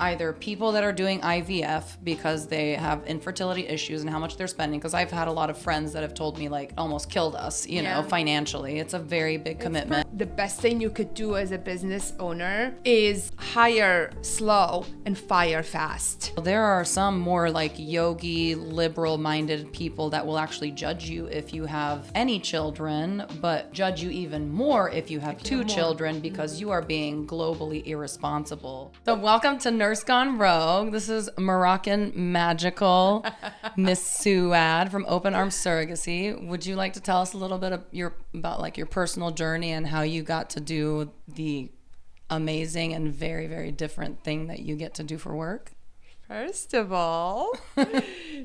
either people that are doing IVF because they have infertility issues and how much they're spending. Because I've had a lot of friends that have told me like almost killed us, you know, financially. It's a very big commitment. The best thing you could do as a business owner is hire slow and fire fast. There are some more like yogi, liberal-minded people that will actually judge you if you have any children, but judge you even more if you have two children because you are being globally irresponsible. So welcome to Nurse Gone Rogue. This is Moroccan magical Miss Souad from Open Arms Surrogacy. Would you like to tell us a little bit about your personal journey and how you got to do the amazing and very, very different thing that you get to do for work? First of all,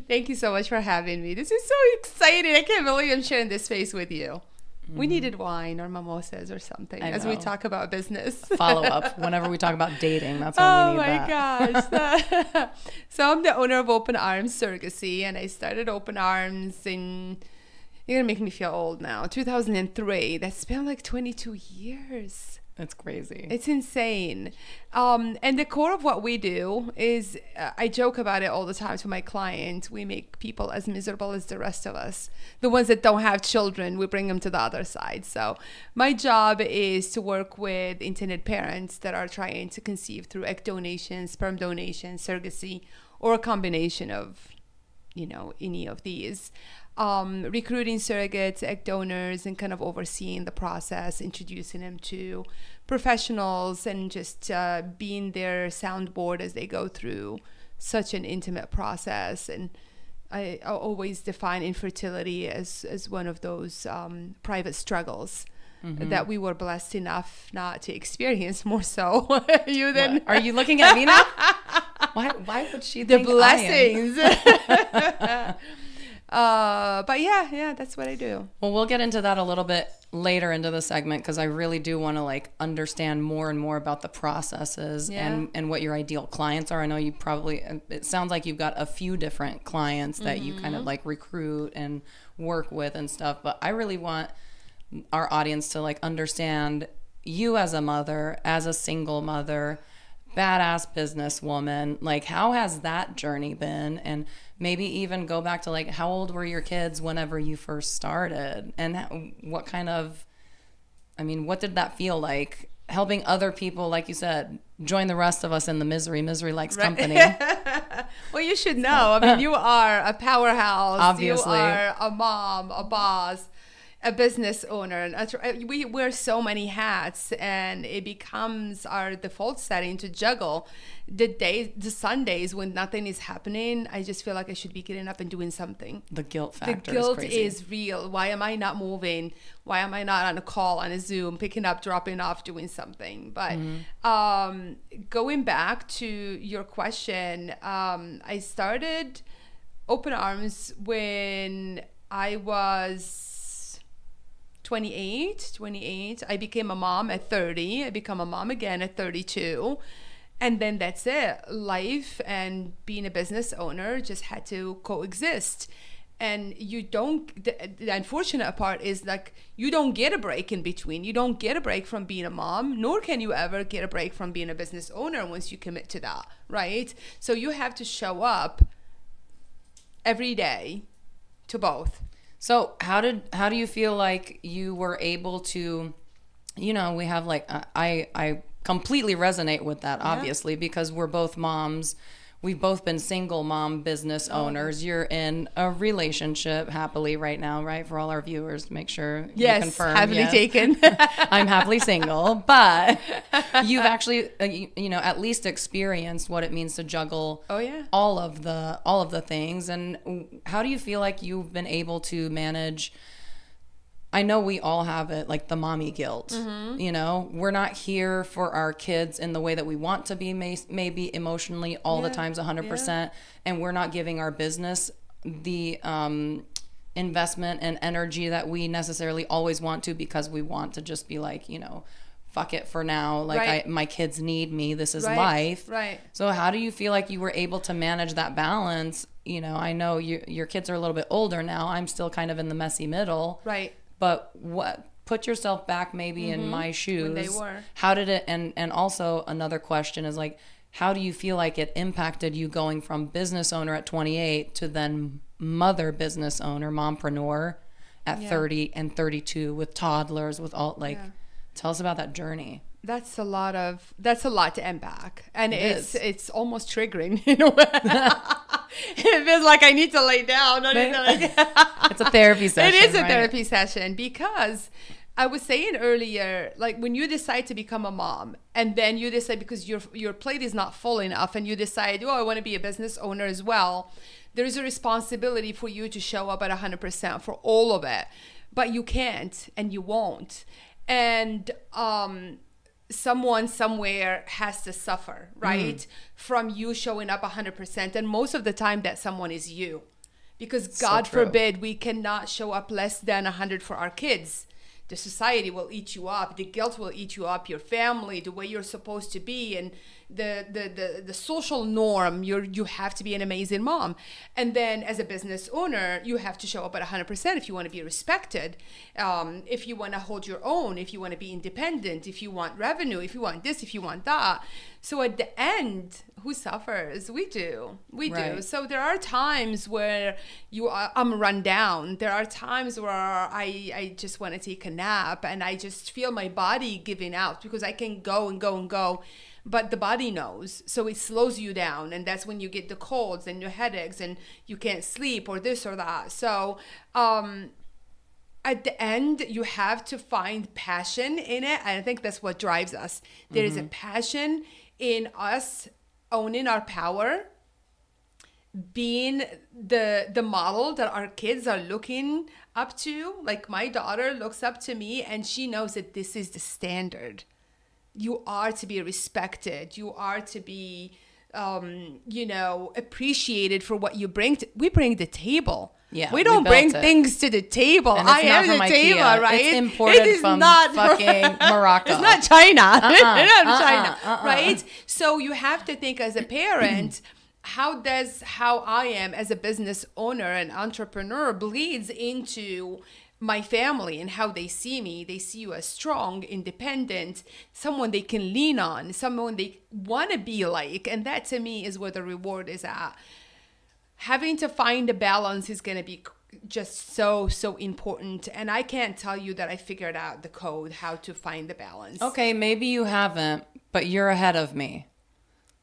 thank you so much for having me. This is so exciting. I can't believe I'm sharing this space with you. We needed wine or mimosas or something as we talk about business. Follow up whenever we talk about dating. That's when we need that. Oh my gosh. So I'm the owner of Open Arms Surrogacy, and I started Open Arms in, you're going to make me feel old now, 2003. That's been like 22 years. It's crazy. It's insane. And the core of what we do is, I joke about it all the time to my clients. We make people as miserable as the rest of us. The ones that don't have children, we bring them to the other side. So my job is to work with intended parents that are trying to conceive through egg donation, sperm donation, surrogacy, or a combination of, any of these. Recruiting surrogates, egg donors, and kind of overseeing the process, introducing them to professionals, and just being their soundboard as they go through such an intimate process. And I always define infertility as one of those private struggles that we were blessed enough not to experience, more so you than... What? Are you looking at me now? Why would she think the blessings? But yeah, that's what I do. Well, we'll get into that a little bit later into the segment because I really do want to understand more and more about the processes and what your ideal clients are. I know you it sounds like you've got a few different clients that you kind of recruit and work with and stuff, but I really want our audience to understand you as a mother, as a single mother, badass businesswoman. How has that journey been? And maybe even go back to how old were your kids whenever you first started, and what did that feel like, helping other people, like you said, join the rest of us in the misery likes company. Well, you should know, you are a powerhouse. Obviously. You are a mom, a boss, a business owner, and we wear so many hats, and it becomes our default setting to juggle the Sundays when nothing is happening. I just feel like I should be getting up and doing something. The guilt factor is crazy. is real. Why am I not moving? Why am I not on a call, on a Zoom, picking up, dropping off, doing something? But going back to your question, I started Open Arms when I was 28. I became a mom at 30. I become a mom again at 32. And then that's it. Life and being a business owner just had to coexist. And the unfortunate part is you don't get a break in between. You don't get a break from being a mom, nor can you ever get a break from being a business owner once you commit to that, right? So you have to show up every day to both. So how do you feel like you were able to, we have I completely resonate with that, obviously, because we're both moms. We've both been single mom business owners. You're in a relationship happily right now, right? For all our viewers, make sure you confirm. Happily taken. I'm happily single, but you've actually, at least experienced what it means to juggle all of the things. And how do you feel like you've been able to manage? I know we all have it, the mommy guilt. We're not here for our kids in the way that we want to be, maybe emotionally all the times 100%. And we're not giving our business the investment and energy that we necessarily always want to, because we want to just be fuck it for now. My kids need me. This is life. Right. So how do you feel like you were able to manage that balance? I know your kids are a little bit older now. I'm still kind of in the messy middle. Right. But put yourself back maybe in my shoes. When they were. How did it, and also another question is how do you feel like it impacted you going from business owner at 28 to then mother business owner, mompreneur at 30 and 32 with toddlers, with all tell us about that journey. That's a lot to unpack. And it's almost triggering in a way. It feels like I need to lay down. It's a therapy session. It is a therapy session, because I was saying earlier, like when you decide to become a mom and then you decide, because your plate is not full enough, and you decide, I want to be a business owner as well, there is a responsibility for you to show up at 100% for all of it. But you can't, and you won't. And someone somewhere has to suffer, right? From you showing up 100%. And most of the time that someone is you. Because God forbid we cannot show up less than 100 for our kids. The society will eat you up. The guilt will eat you up. Your family, the way you're supposed to be, and the social norm. You have to be an amazing mom. And then as a business owner, you have to show up at 100% if you want to be respected, if you want to hold your own, if you want to be independent, if you want revenue, if you want this, if you want that. So at the end, who suffers? We do. Do. So there are times where I'm run down. There are times where I just want to take a nap, and I just feel my body giving out, because I can go and go and go. But the body knows, so it slows you down, and that's when you get the colds and your headaches and you can't sleep or this or that. So at the end, you have to find passion in it, and I think that's what drives us. There is a passion in us owning our power, being the model that our kids are looking up to. Like my daughter looks up to me, and she knows that this is the standard. You are to be respected. You are to be, appreciated for what you bring. We bring the table. Yeah, we don't bring things to the table. I am the table, right? It's imported from fucking Morocco. It's not China. It's not China, right? So you have to think as a parent, how I am as a business owner and entrepreneur bleeds into my family and how they see me. They see you as strong, independent, someone they can lean on, someone they want to be like. And that to me is where the reward is at. Having to find a balance is going to be just so important. And I can't tell you that I figured out the code, how to find the balance. Okay, maybe you haven't, but you're ahead of me.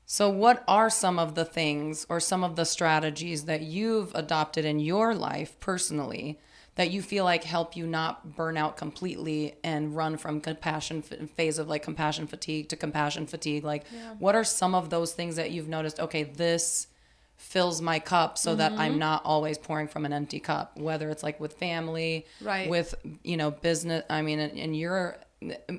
So what are some of the things or some of the strategies that you've adopted in your life personally that you feel like help you not burn out completely and run from phase of like compassion fatigue to compassion fatigue? Like, what are some of those things that you've noticed? Okay, this fills my cup so that I'm not always pouring from an empty cup, whether it's like with family, with, business. I mean,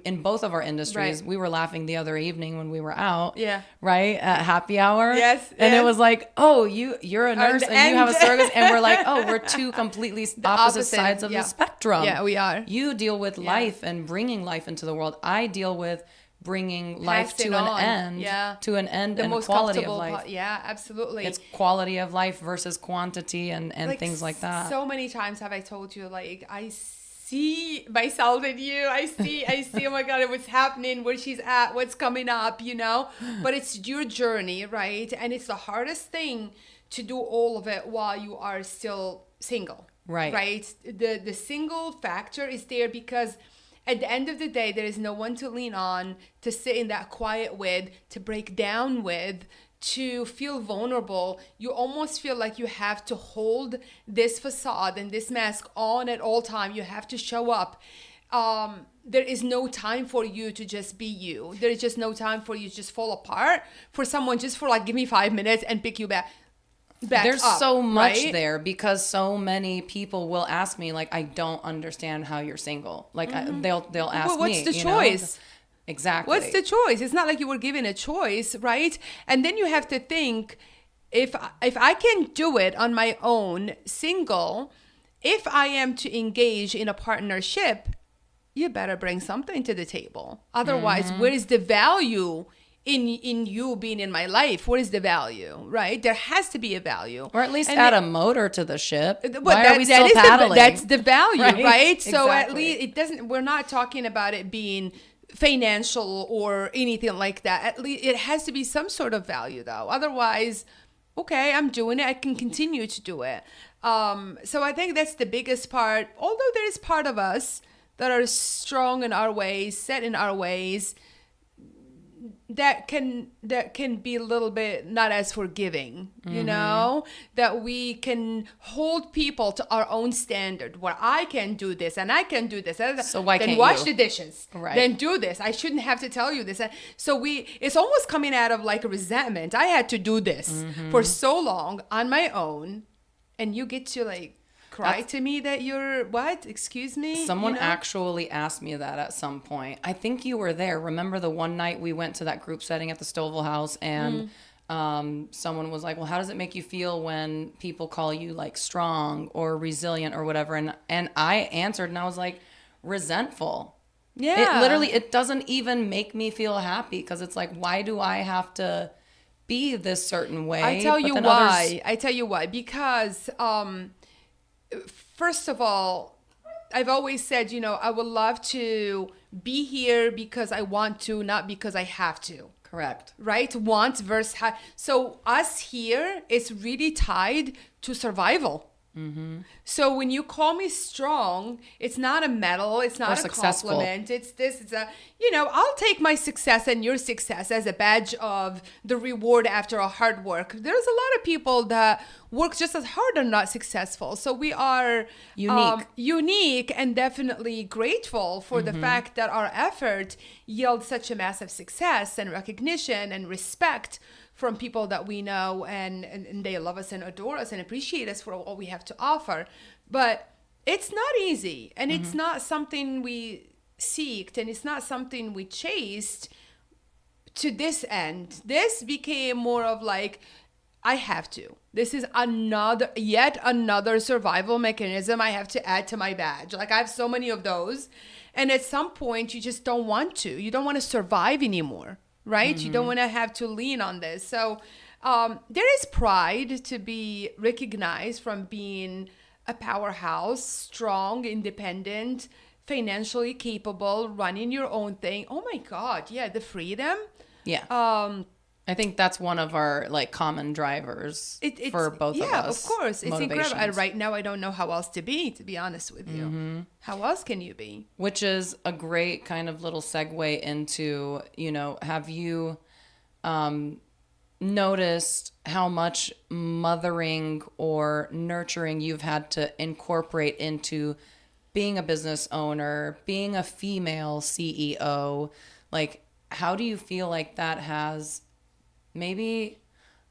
in both of our industries, we were laughing the other evening when we were out, right, at happy hour. And it was like, oh, you're a nurse and you have a surrogate, and we're like, oh, we're two completely opposite sides of the spectrum. Yeah, we are. You deal with life and bringing life into the world. I deal with bringing life to an end, the and most quality of life. Absolutely. It's quality of life versus quantity and like things like that. So many times have I told you, like, I see myself in you. I see, oh my God, what's happening, where she's at, what's coming up, but it's your journey, right? And it's the hardest thing to do all of it while you are still single, right? The single factor is there because at the end of the day, there is no one to lean on, to sit in that quiet with, to break down with, to feel vulnerable. You almost feel like you have to hold this facade and this mask on at all time. You have to show up. There is no time for you to just be you. There is just no time for you to just fall apart, for someone just for like, give me 5 minutes and pick you back. There's so much there, because so many people will ask me, like, I don't understand how you're single. Like, they'll ask me. What's the choice? Exactly. What's the choice? It's not like you were given a choice, right? And then you have to think, if I can do it on my own, single, if I am to engage in a partnership, you better bring something to the table. Otherwise, where is the value in you being in my life? What is the value, right? There has to be a value, or at least add a motor to the ship. Why are we still paddling? That's the value, right? So at least it doesn't. We're not talking about it being financial or anything like that. At least it has to be some sort of value though. Otherwise, okay, I'm doing it. I can continue to do it. So I think that's the biggest part. Although there is part of us that are strong in our ways, set in our ways, that can be a little bit not as forgiving, you know, that we can hold people to our own standard where I can do this and I can do this. So why then can't wash you? the dishes, Right. Then do this. I shouldn't have to tell you this. And so it's almost coming out of like a resentment. I had to do this for so long on my own, and you get to like cry to me that you're what? Excuse me? Someone actually asked me that at some point. I think you were there. Remember the one night we went to that group setting at the Stovall House, and someone was like, well, how does it make you feel when people call you like strong or resilient or whatever? And I answered, and I was like, resentful. Yeah. It doesn't even make me feel happy, because it's like, why do I have to be this certain way? I tell you why. Because first of all, I've always said, I would love to be here because I want to, not because I have to. Correct. Right? Want versus have. So us here is really tied to survival. So when you call me strong, it's not a medal, it's not a compliment, it's I'll take my success and your success as a badge of the reward after a hard work. There's a lot of people that work just as hard and not successful. So we are unique and definitely grateful for the fact that our effort yields such a massive success and recognition and respect from people that we know, and they love us and adore us and appreciate us for what we have to offer. But it's not easy, and it's not something we seeked, and it's not something we chased to this end. This became more of like, I have to. This is yet another survival mechanism I have to add to my badge. Like, I have so many of those. And at some point, you just don't want to. You don't want to survive anymore. Right? You don't want to have to lean on this. So there is pride to be recognized from being a powerhouse, strong, independent, financially capable, running your own thing. Oh my God. Yeah. The freedom. Yeah. I think that's one of our like common drivers for both of us. Yeah, of course. It's incredible. Right now, I don't know how else to be honest with you. How else can you be? Which is a great kind of little segue into, have you noticed how much mothering or nurturing you've had to incorporate into being a business owner, being a female CEO? Like, how do you feel like that has maybe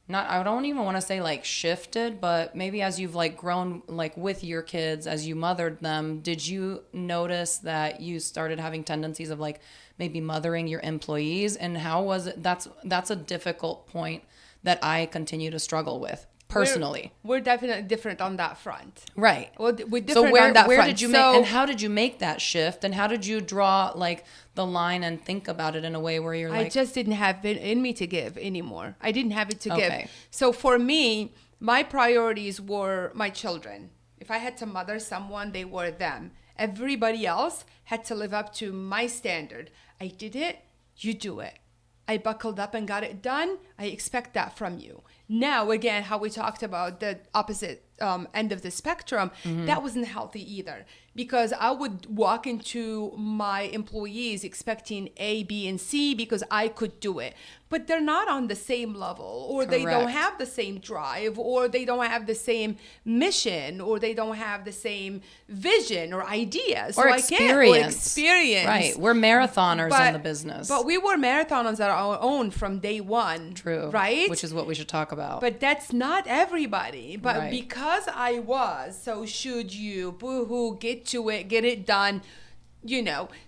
not, I don't even want to say like shifted, but maybe as you've like grown like with your kids, as you mothered them, did you notice that you started having tendencies of like maybe mothering your employees? And how was it? That's a difficult point that I continue to struggle with personally. We're definitely different on that front. Right. Well, we're different so on that front. Did you make, and how did you make that shift? And how did you draw like the line and think about it in a way where you're like, I just didn't have it in me to give anymore. I didn't have it to give. So for me, my priorities were my children. If I had to mother someone, they were them. Everybody else had to live up to my standard. I did it, you do it. I buckled up and got it done. I expect that from you. Now, again, how we talked about the opposite end of the spectrum, that wasn't healthy either, because I would walk into my employees expecting A, B, and C because I could do it. But they're not on the same level, or they don't have the same drive, or they don't have the same mission, or they don't have the same vision or ideas. Or experience. Experience. Right. We're marathoners in the business. But we were marathoners on our own from day one. True. Right? Which is what we should talk about. But that's not everybody. But because I was, so should you. Boo-hoo, get to it, get it done.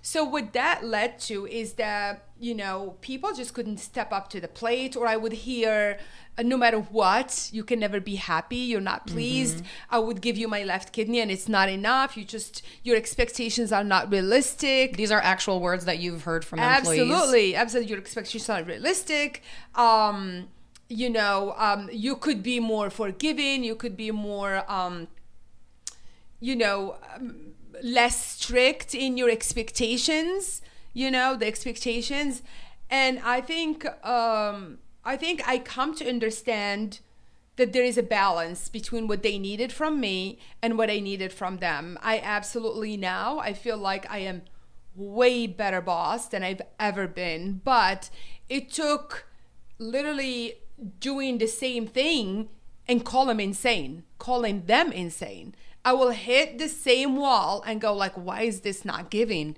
So what that led to is that, people just couldn't step up to the plate, or I would hear, no matter what, you can never be happy, you're not pleased. I would give you my left kidney and it's not enough. Your expectations are not realistic. These are actual words that you've heard from employees. Absolutely. Your expectations are not realistic. You could be more forgiving. You could be more, less strict in your expectations. the expectations. And I think I come to understand that there is a balance between what they needed from me and what I needed from them. I absolutely now, I feel like I am way better boss than I've ever been. But it took literally doing the same thing and calling them insane. I will hit the same wall and go like, why is this not giving?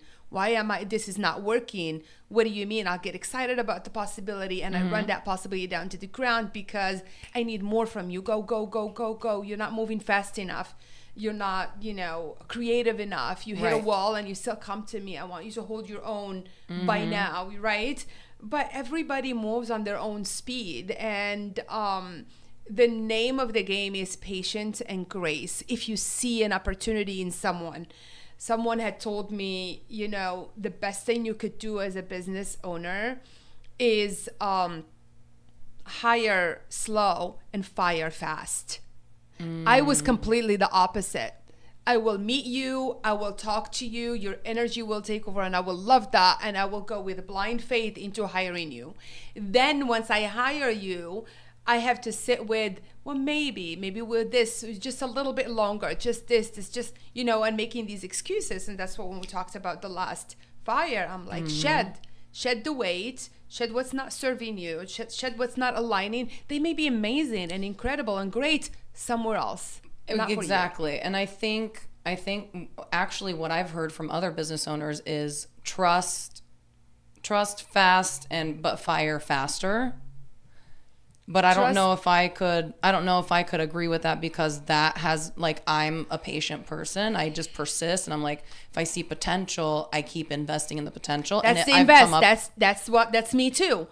This is not working. What do you mean? I'll get excited about the possibility and I run that possibility down to the ground because I need more from you. Go, go, go, go, go. You're not moving fast enough. You're not, creative enough. You hit a wall and you still come to me. I want you to hold your own by now, right? But everybody moves on their own speed. And the name of the game is patience and grace. If you see an opportunity in someone had told me, the best thing you could do as a business owner is hire slow and fire fast. I was completely the opposite. I will meet you, I will talk to you, your energy will take over, and I will love that, and I will go with blind faith into hiring you. Then once I hire you, I have to sit with, well, maybe with this, just a little bit longer, just this, just, and making these excuses. And that's what when we talked about the last fire, I'm like, shed the weight, shed what's not serving you, shed what's not aligning. They may be amazing and incredible and great somewhere else. Exactly. And I think actually what I've heard from other business owners is trust fast but fire faster. But I don't know if I could agree with that because that has I'm a patient person. I just persist and I'm like, if I see potential, I keep investing in the potential. That's the invest. That's me too.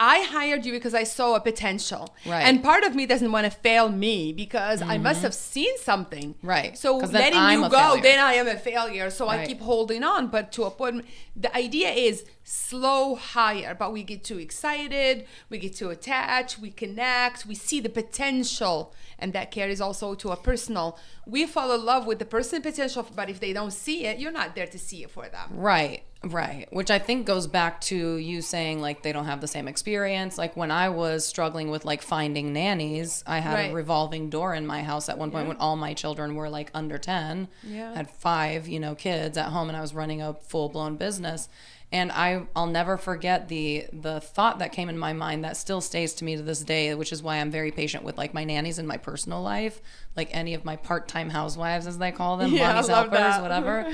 I hired you because I saw a potential. Right. And part of me doesn't want to fail me because I must have seen something. Right. So letting you go, then I am a failure. So I keep holding on. But to a point, the idea is slow hire. But we get too excited. We get too attached. We connect. We see the potential. And that carries also to a personal. We fall in love with the person potential. But if they don't see it, you're not there to see it for them. Right. Which I think goes back to you saying they don't have the same experience. When I was struggling with finding nannies, I had a revolving door in my house at one point when all my children were under 10. Yeah. I had 5, kids at home and I was running a full-blown business. And I'll never forget the thought that came in my mind that still stays to me to this day, which is why I'm very patient with my nannies in my personal life, any of my part-time housewives, as they call them, mommy's helpers, whatever,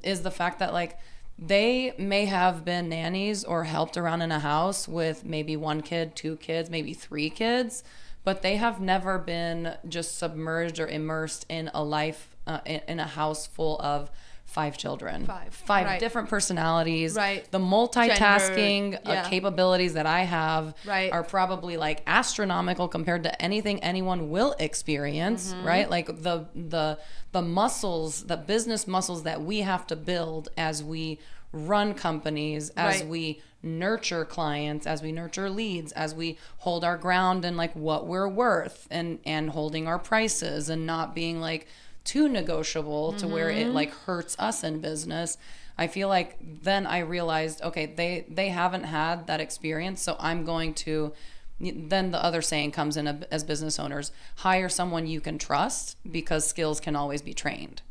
is the fact that they may have been nannies or helped around in a house with maybe 1 kid, 2 kids, maybe 3 kids, but they have never been just submerged or immersed in a life, in a house full of 5 children, 5 different personalities. Right. The multitasking capabilities that I have are probably astronomical compared to anything anyone will experience. Right. The muscles, the business muscles that we have to build as we run companies, as we nurture clients, as we nurture leads, as we hold our ground and what we're worth and holding our prices and not being too negotiable to where it hurts us in business. I feel then I realized, okay, they haven't had that experience, so I'm going to, then the other saying comes in as business owners, hire someone you can trust because skills can always be trained.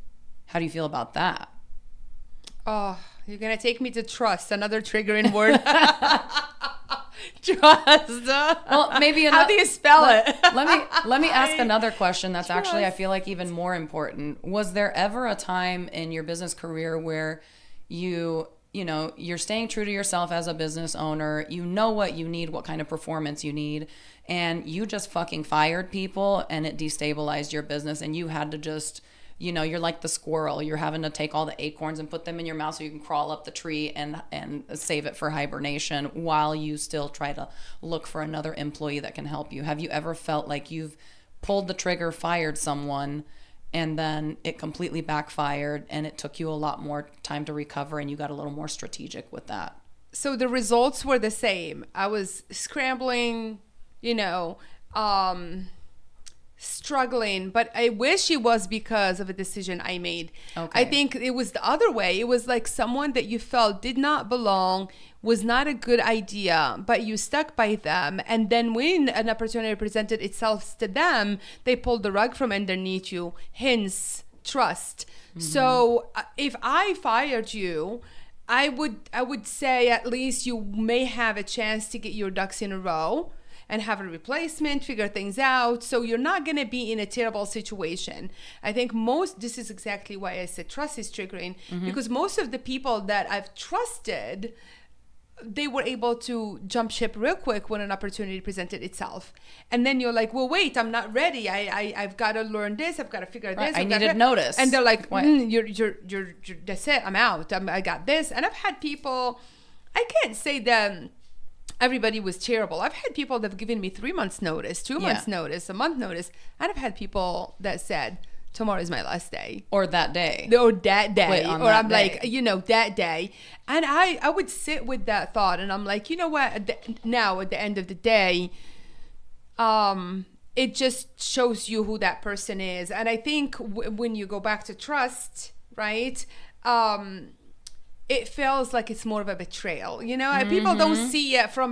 How do you feel about that? Oh, you're going to take me to trust, another triggering word. Trust. Well, maybe how do you spell it? Let me ask another question that's actually I feel even more important. Was there ever a time in your business career where you're staying true to yourself as a business owner, you know what you need, what kind of performance you need, and you just fucking fired people and it destabilized your business and you had to just you're like the squirrel. You're having to take all the acorns and put them in your mouth so you can crawl up the tree and save it for hibernation while you still try to look for another employee that can help you. Have you ever felt like you've pulled the trigger, fired someone, and then it completely backfired and it took you a lot more time to recover and you got a little more strategic with that? So the results were the same. I was scrambling, struggling, but I wish it was because of a decision I made. Okay. I think it was the other way. It was like someone that you felt did not belong, was not a good idea, but you stuck by them. And then when an opportunity presented itself to them, they pulled the rug from underneath you, hence trust. So if I fired you, I would say at least you may have a chance to get your ducks in a row and have a replacement, figure things out. So you're not going to be in a terrible situation. I think this is exactly why I said trust is triggering, because most of the people that I've trusted, they were able to jump ship real quick when an opportunity presented itself. And then you're like, well, wait, I'm not ready. I've got to learn this. I've got to figure this. I needed notice. And they're like, you're that's it. I'm out. I got this. And I've had people, I can't say that everybody was terrible. I've had people that have given me 3 months notice, 2 months notice, a month notice. And I've had people that said, tomorrow is my last day. Or that day. Or that day. Or I'm day. Like, that day. And I would sit with that thought and I'm like, you know what? Now at the end of the day, it just shows you who that person is. And I think when you go back to trust, right? It feels like it's more of a betrayal, people don't see it from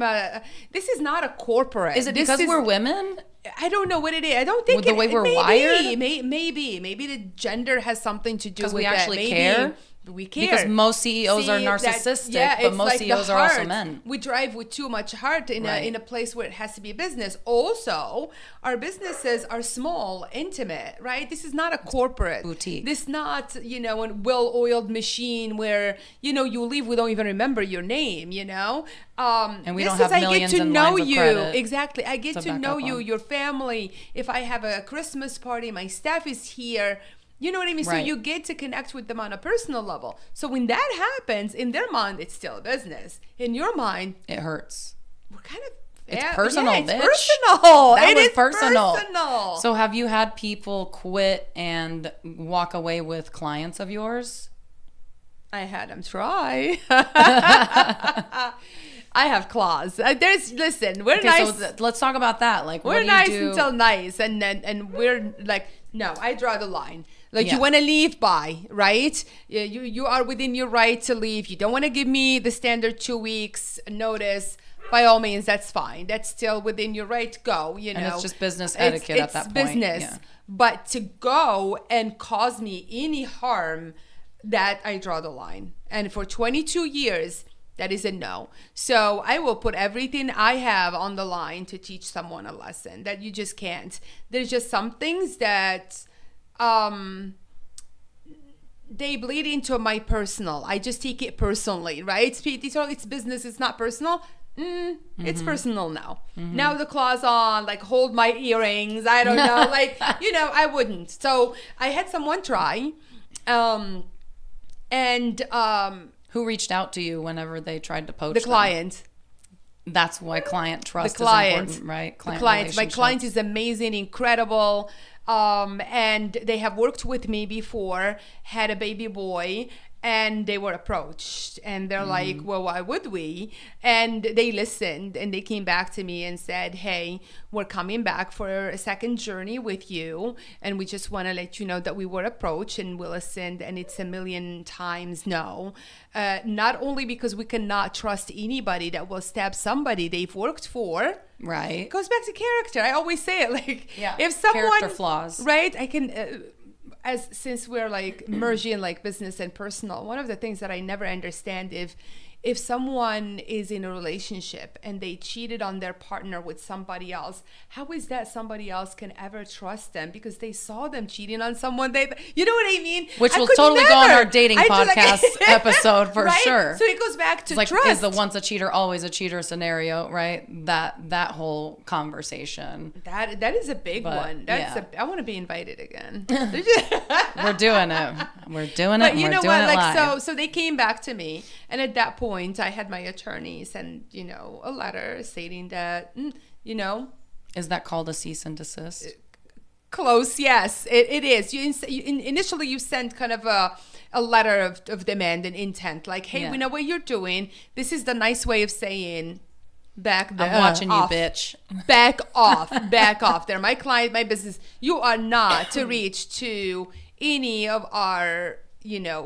this is not a corporate. Is it because we're women? I don't know what it is. I don't think with the way we're wired. Maybe the gender has something to do with it. Because we actually care. We care because most CEOs are narcissistic, but most CEOs are also men. We drive with too much heart in a place where it has to be a business. Also, our businesses are small, intimate, right? This is not a corporate boutique. This is not a well-oiled machine where you leave, we don't even remember your name. And we don't have millions in lines of credit. Exactly. I get to know you, your family. If I have a Christmas party, my staff is here. You know what I mean? Right. So you get to connect with them on a personal level. So when that happens, in their mind, it's still a business. In your mind, it hurts. We're kind of... It's personal, it's bitch. Personal. That it was is personal. So have you had people quit and walk away with clients of yours? I had them try. I have claws. Listen, we're nice. So let's talk about that. Like, we're nice until nice, and we're like, no, I draw the line. Like, you want to leave, bye, right? You are within your right to leave. You don't want to give me the standard 2 weeks notice. By all means, that's fine. That's still within your right to go. And it's just business etiquette at that point. It's business. But to go and cause me any harm, that I draw the line. And for 22 years, that is a no. So I will put everything I have on the line to teach someone a lesson that you just can't. There's just some things that they bleed into my personal. I just take it personally, right? It's business. It's not personal. It's personal now. Now the claws on, like, hold my earrings. I don't know. Like, I wouldn't. So I had someone try. Who reached out to you whenever they tried to poach the client? That's why client trust is important, right? My client is amazing, incredible. And they have worked with me before, had a baby boy, and they were approached and they're like, well, why would we? And they listened and they came back to me and said, hey, we're coming back for a second journey with you. And we just want to let you know that we were approached and we'll listened. And it's 1,000,000 times no. Not only because we cannot trust anybody that will stab somebody they've worked for. Right. It goes back to character. I always say it, like, if someone, character flaws, right? I can, since we're like merging like business and personal, one of the things that I never understand, if someone is in a relationship and they cheated on their partner with somebody else, how is that somebody else can ever trust them because they saw them cheating on someone you know what I mean? Which will totally go on our dating podcast episode for right? sure. So it goes back to trust. Is the once a cheater always a cheater scenario, right? That whole conversation. That is a big one. I want to be invited again. We're doing it. We're doing it. But you know what? Like live. so they came back to me, and at that point, I had my attorney send, a letter stating that, Is that called a cease and desist? Close, yes, it is. Initially, you send kind of a letter of demand and intent, like, hey, we know what you're doing. This is the nice way of saying back there. I'm watching you, bitch. Back off. Back off. They're my client, my business. You are not to reach to any of our,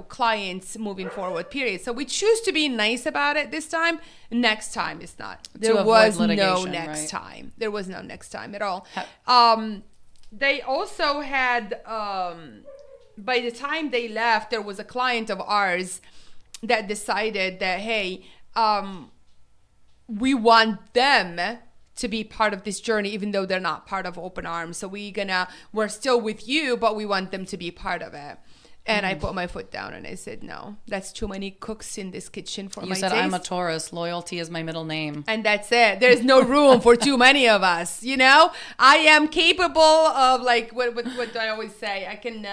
clients moving forward, period. So we choose to be nice about it this time. Next time it's not. There was no next time. There was no next time at all. They also had, by the time they left, there was a client of ours that decided that, hey, we want them to be part of this journey, even though they're not part of Open Arms. So we're still with you, but we want them to be part of it. And I put my foot down and I said, no, that's too many cooks in this kitchen for my taste. You said, I'm a Taurus. Loyalty is my middle name. And that's it. There's no room for too many of us, I am capable of, like, what do I always say? I can,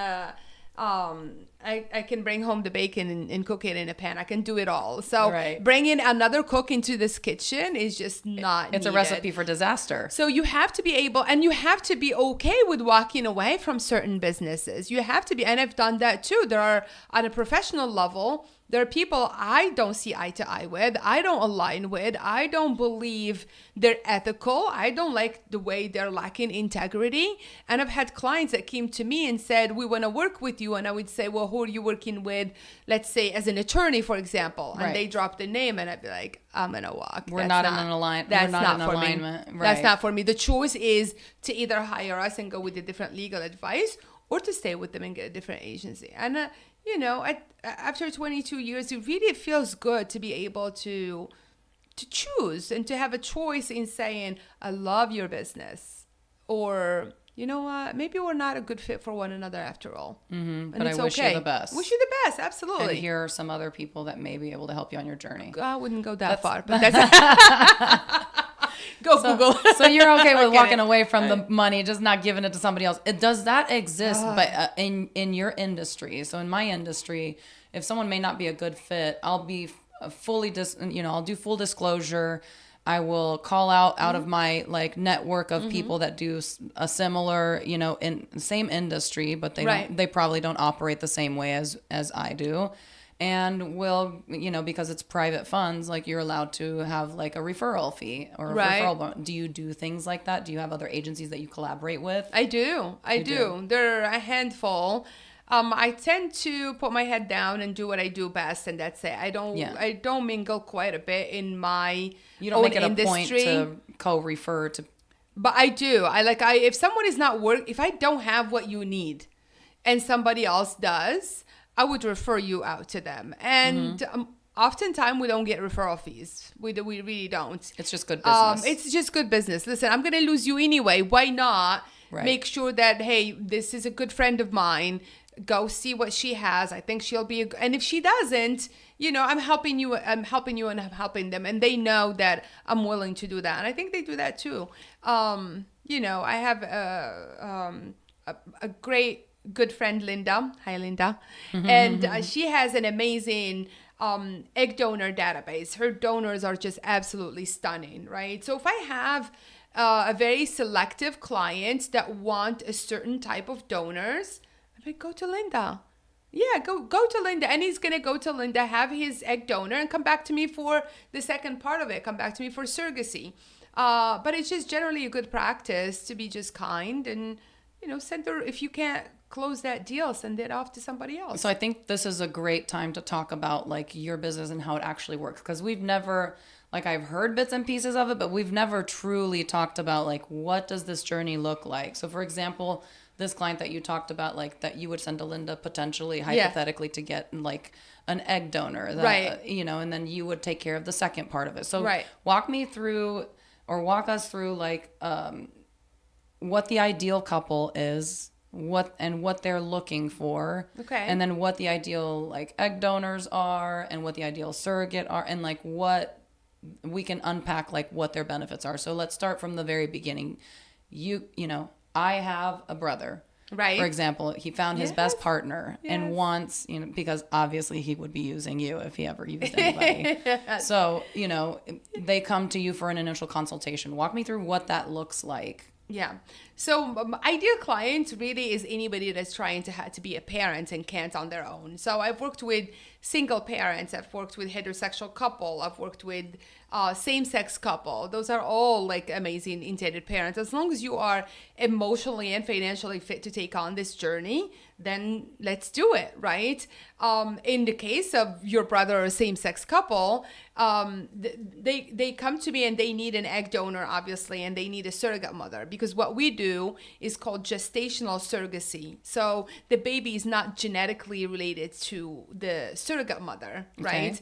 I can bring home the bacon and cook it in a pan. I can do it all. So bringing another cook into this kitchen is just not It's needed. A recipe for disaster. So you have to be able, and you have to be okay with walking away from certain businesses. You have to be, and I've done that too. There are, on a professional level, there are people I don't see eye to eye with, I don't align with, I don't believe they're ethical, I don't like the way they're lacking integrity. And I've had clients that came to me and said, we want to work with you. And I would say, well, who are you working with? Let's say as an attorney, for example. And they dropped the name and I'd be like, I'm going to walk. We're not in an alignment. That's not not for alignment. me. Right. That's not for me. The choice is to either hire us and go with a different legal advice or to stay with them and get a different agency. And after 22 years, it really feels good to be able to choose and to have a choice in saying, I love your business, or, you know what, maybe we're not a good fit for one another after all. Mm-hmm. But I wish you the best. Wish you the best, absolutely. And here are some other people that may be able to help you on your journey. I wouldn't go that far, but that's... Google. So you're okay with walking away from the money, just not giving it to somebody else. Does that exist but in your industry? So in my industry, if someone may not be a good fit, I'll be I'll do full disclosure. I will call out of my network of people that do a similar, in the same industry, but they probably don't operate the same way as I do. And because it's private funds, you're allowed to have a referral fee or a referral bonus. Do you do things like that? Do you have other agencies that you collaborate with? I do. There are a handful. I tend to put my head down and do what I do best, and that's it. I don't mingle quite a bit in my You don't make it industry. A point to co-refer to. But I do. If someone is not if I don't have what you need, and somebody else does, I would refer you out to them. And oftentimes we don't get referral fees. We really don't. It's just good business. It's just good business. Listen, I'm going to lose you anyway. Why not make sure that, hey, this is a good friend of mine. Go see what she has. I think she'll be and if she doesn't, I'm helping you and I'm helping them. And they know that I'm willing to do that. And I think they do that too. I have a great good friend, Linda. Hi, Linda. And she has an amazing egg donor database. Her donors are just absolutely stunning, right? So if I have a very selective client that want a certain type of donors, I'm like, go to Linda. Yeah, go to Linda. And he's going to go to Linda, have his egg donor, and come back to me for the second part of it. Come back to me for surrogacy. But it's just generally a good practice to be just kind and, send her, if you can't close that deal, send it off to somebody else. So I think this is a great time to talk about your business and how it actually works, because we've never, I've heard bits and pieces of it, but we've never truly talked about what does this journey look like. So for example, this client that you talked about, that you would send to Linda potentially hypothetically to get an egg donor, that, and then you would take care of the second part of it. So walk us through what the ideal couple is, what they're looking for, and then what the ideal egg donors are, and what the ideal surrogate are, and what we can unpack what their benefits are. So let's start from the very beginning. I have a brother, for example. He found his best partner and wants, because obviously he would be using you if he ever used anybody. So they come to you for an initial consultation. Walk me through what that looks like. Yeah. So ideal client really is anybody that's trying to be a parent and can't on their own. So I've worked with single parents. I've worked with heterosexual couple. I've worked with same-sex couple. Those are all like amazing intended parents. As long as you are emotionally and financially fit to take on this journey, then let's do it, right? In the case of your brother or same-sex couple, they come to me and they need an egg donor, obviously, and they need a surrogate mother, because what we do is called gestational surrogacy. So the baby is not genetically related to the surrogate mother, right?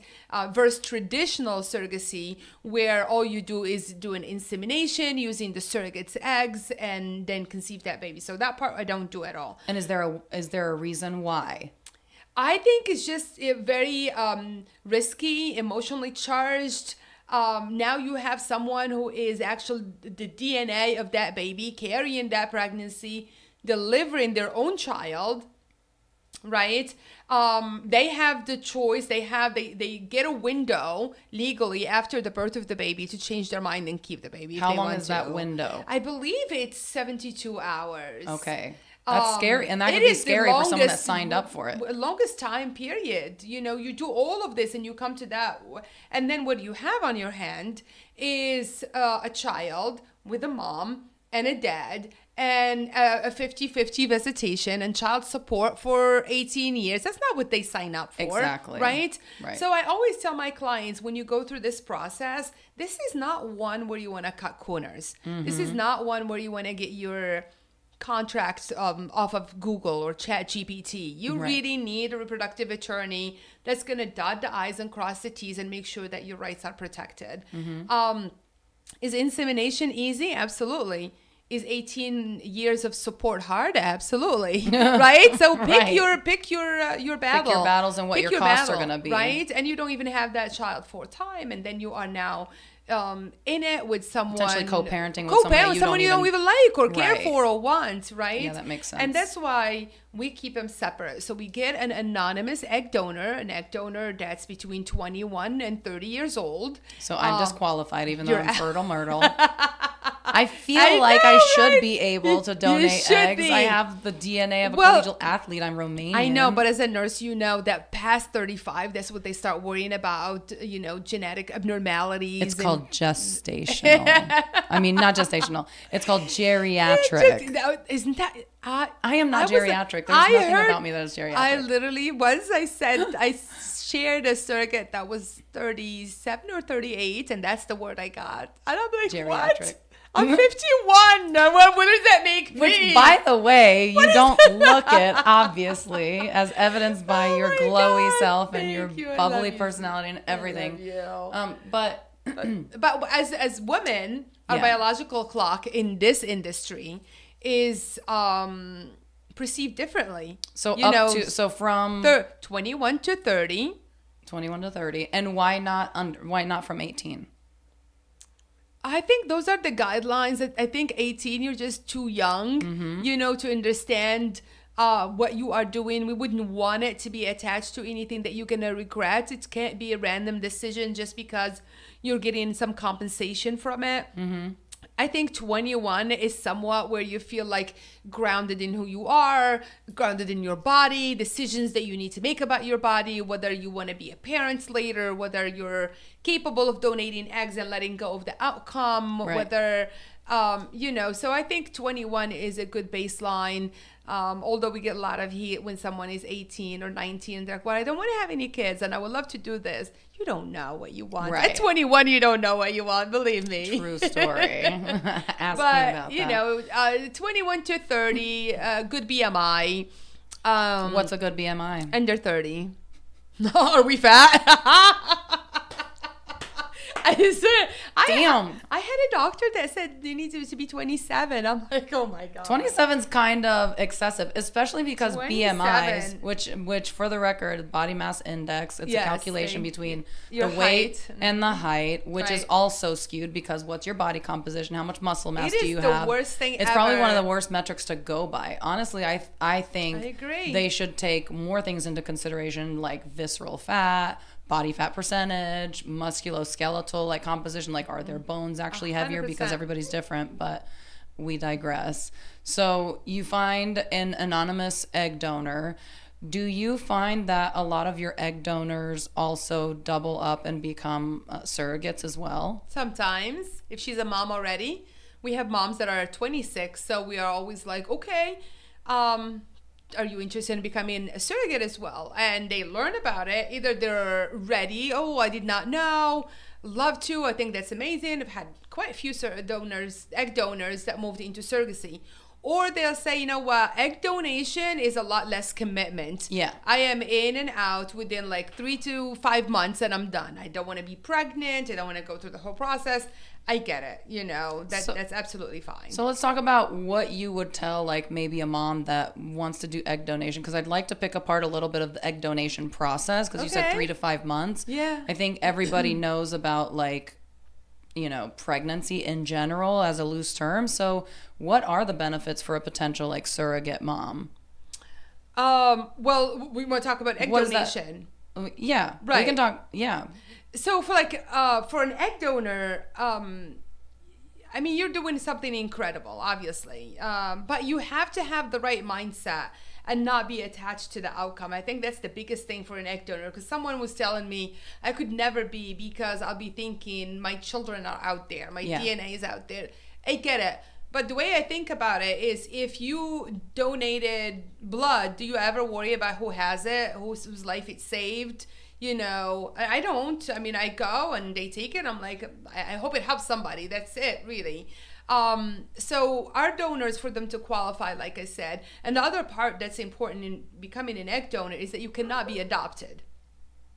Versus traditional surrogacy, where all you do is do an insemination using the surrogate's eggs and then conceive that baby. So that part I don't do at all. And is there a reason why? I think it's just very risky, emotionally charged. Now you have someone who is actually the DNA of that baby, carrying that pregnancy, delivering their own child, right? They have the choice. They get a window legally after the birth of the baby to change their mind and keep the baby. How long is that window? I believe it's 72 hours. Okay. That's scary, and that could be scary for someone that signed up for it. Longest time period. You know, you do all of this and you come to that. And then what you have on your hand is a child with a mom and a dad and a 50-50 visitation and child support for 18 years. That's not what they sign up for. Exactly. Right? So I always tell my clients, when you go through this process, this is not one where you want to cut corners. Mm-hmm. This is not one where you want to get your contracts off of Google or ChatGPT. You really need a reproductive attorney that's going to dot the I's and cross the T's and make sure that your rights are protected. Mm-hmm. Is insemination easy? Absolutely. Is 18 years of support hard? Absolutely. Right? So pick your battle. Pick your battles and what your costs are going to be. Right? And you don't even have that child for time, and then you are now in it with someone, potentially co-parenting with someone you don't even like or care for or want, right? Yeah, that makes sense. And that's why we keep them separate. So we get an anonymous egg donor that's between 21 and 30 years old. So I'm disqualified, even though I'm fertile Myrtle. I feel like I should be able to donate eggs. I have the DNA of a collegial athlete. I'm Romanian. I know, but as a nurse, you know that past 35, that's what they start worrying about, you know, genetic abnormalities. It's called gestational. I mean, not gestational. It's called geriatric. Isn't that... I am not geriatric. There's nothing about me that is geriatric. I literally, once I shared a surrogate that was 37 or 38, and that's the word I got. And I'm like, geriatric. What? I'm 51. What does that make me? Which, by the way, you don't look it, obviously, as evidenced by your glowy self and your bubbly personality and everything. But as women, our biological clock in this industry is perceived differently. So from 21 to 30. 21 to 30. And why not from 18? I think those are the guidelines. I think 18, you're just too young, you know, to understand what you are doing. We wouldn't want it to be attached to anything that you're going to regret. It can't be a random decision just because you're getting some compensation from it. Mm-hmm. I think 21 is somewhat where you feel like grounded in who you are, grounded in your body, decisions that you need to make about your body, whether you want to be a parent later, whether you're capable of donating eggs and letting go of the outcome, whether, you know, so I think 21 is a good baseline. Although we get a lot of heat when someone is 18 or 19 and they're like, well, I don't want to have any kids and I would love to do this. You don't know what you want. At 21, you don't know what you want. Believe me. True story. Ask me about you know, 21 to 30, good BMI. What's a good BMI? Under 30. Are we fat? I had a doctor that said you need to be 27. I'm like, oh my God. 27 is kind of excessive, especially because 27. BMIs, which for the record, body mass index, it's a calculation between your the weight and the height, which is also skewed because what's your body composition? How much muscle mass do you have? It's the worst thing ever. It's probably one of the worst metrics to go by. Honestly, I think they should take more things into consideration like visceral fat, body fat percentage, musculoskeletal like composition, like are their bones actually heavier 100%. Because everybody's different, but we digress. So you find an anonymous egg donor. Do you find that a lot of your egg donors also double up and become surrogates as well? Sometimes, if she's a mom already. We have moms that are 26, so we are always like, okay, are you interested in becoming a surrogate as well? And they learn about it. Either they're ready, oh, I did not know, love to, I think that's amazing. I've had quite a few egg donors that moved into surrogacy. Or they'll say, you know what, egg donation is a lot less commitment. Yeah. I am in and out within like 3 to 5 months and I'm done. I don't want to be pregnant. I don't want to go through the whole process. I get it. That's absolutely fine. So let's talk about what you would tell like maybe a mom that wants to do egg donation, because I'd like to pick apart a little bit of the egg donation process, because you said 3 to 5 months. Yeah. I think everybody knows about like, pregnancy in general as a loose term. So what are the benefits for a potential like surrogate mom? Well, we want to talk about egg donation. Yeah. Right. We can talk. Yeah. So for an egg donor, I mean, you're doing something incredible, obviously. But you have to have the right mindset and not be attached to the outcome. I think that's the biggest thing for an egg donor, because someone was telling me I could never be, because I'll be thinking my children are out there, my DNA is out there. I get it. But the way I think about it is, if you donated blood, do you ever worry about who has it, whose life it saved? I don't. I mean, I go and they take it. I'm like, I hope it helps somebody. That's it, really. So our donors, for them to qualify, like I said, and the other part that's important in becoming an egg donor is that you cannot be adopted.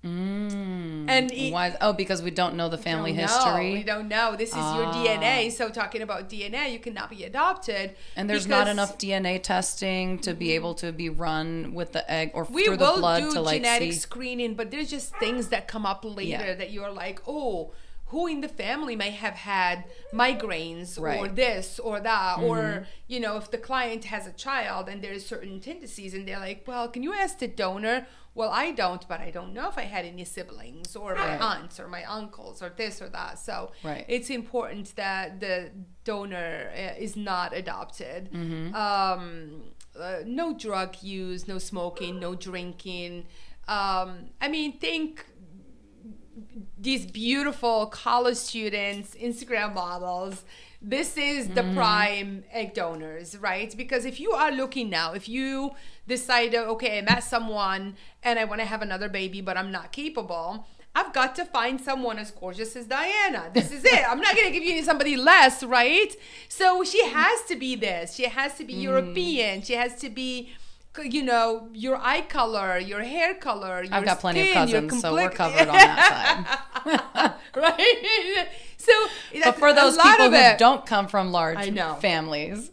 And why? Oh, because we don't know the family history. We don't know. This is your DNA. So talking about DNA, you cannot be adopted. And there's not enough DNA testing to be able to be run with the egg or through the blood to like see. We will do genetic screening, but there's just things that come up later that you're like, oh, who in the family may have had migraines or this or that, or if the client has a child and there's certain tendencies and they're like, well, can you ask the donor? Well, I don't, but I don't know if I had any siblings or my aunts or my uncles or this or that. So it's important that the donor is not adopted. No drug use, no smoking, no drinking. I mean, think these beautiful college students, Instagram models. This is the prime egg donors, right? Because if you are looking now, if you decide, okay, I met someone and I want to have another baby, but I'm not capable, I've got to find someone as gorgeous as Diana. This is it. I'm not going to give you somebody less, right? So she has to be this. She has to be European. She has to be, your eye color, your hair color, your I've got plenty skin, of cousins, so we're covered on that side. Right? So, but for those people who don't come from large families.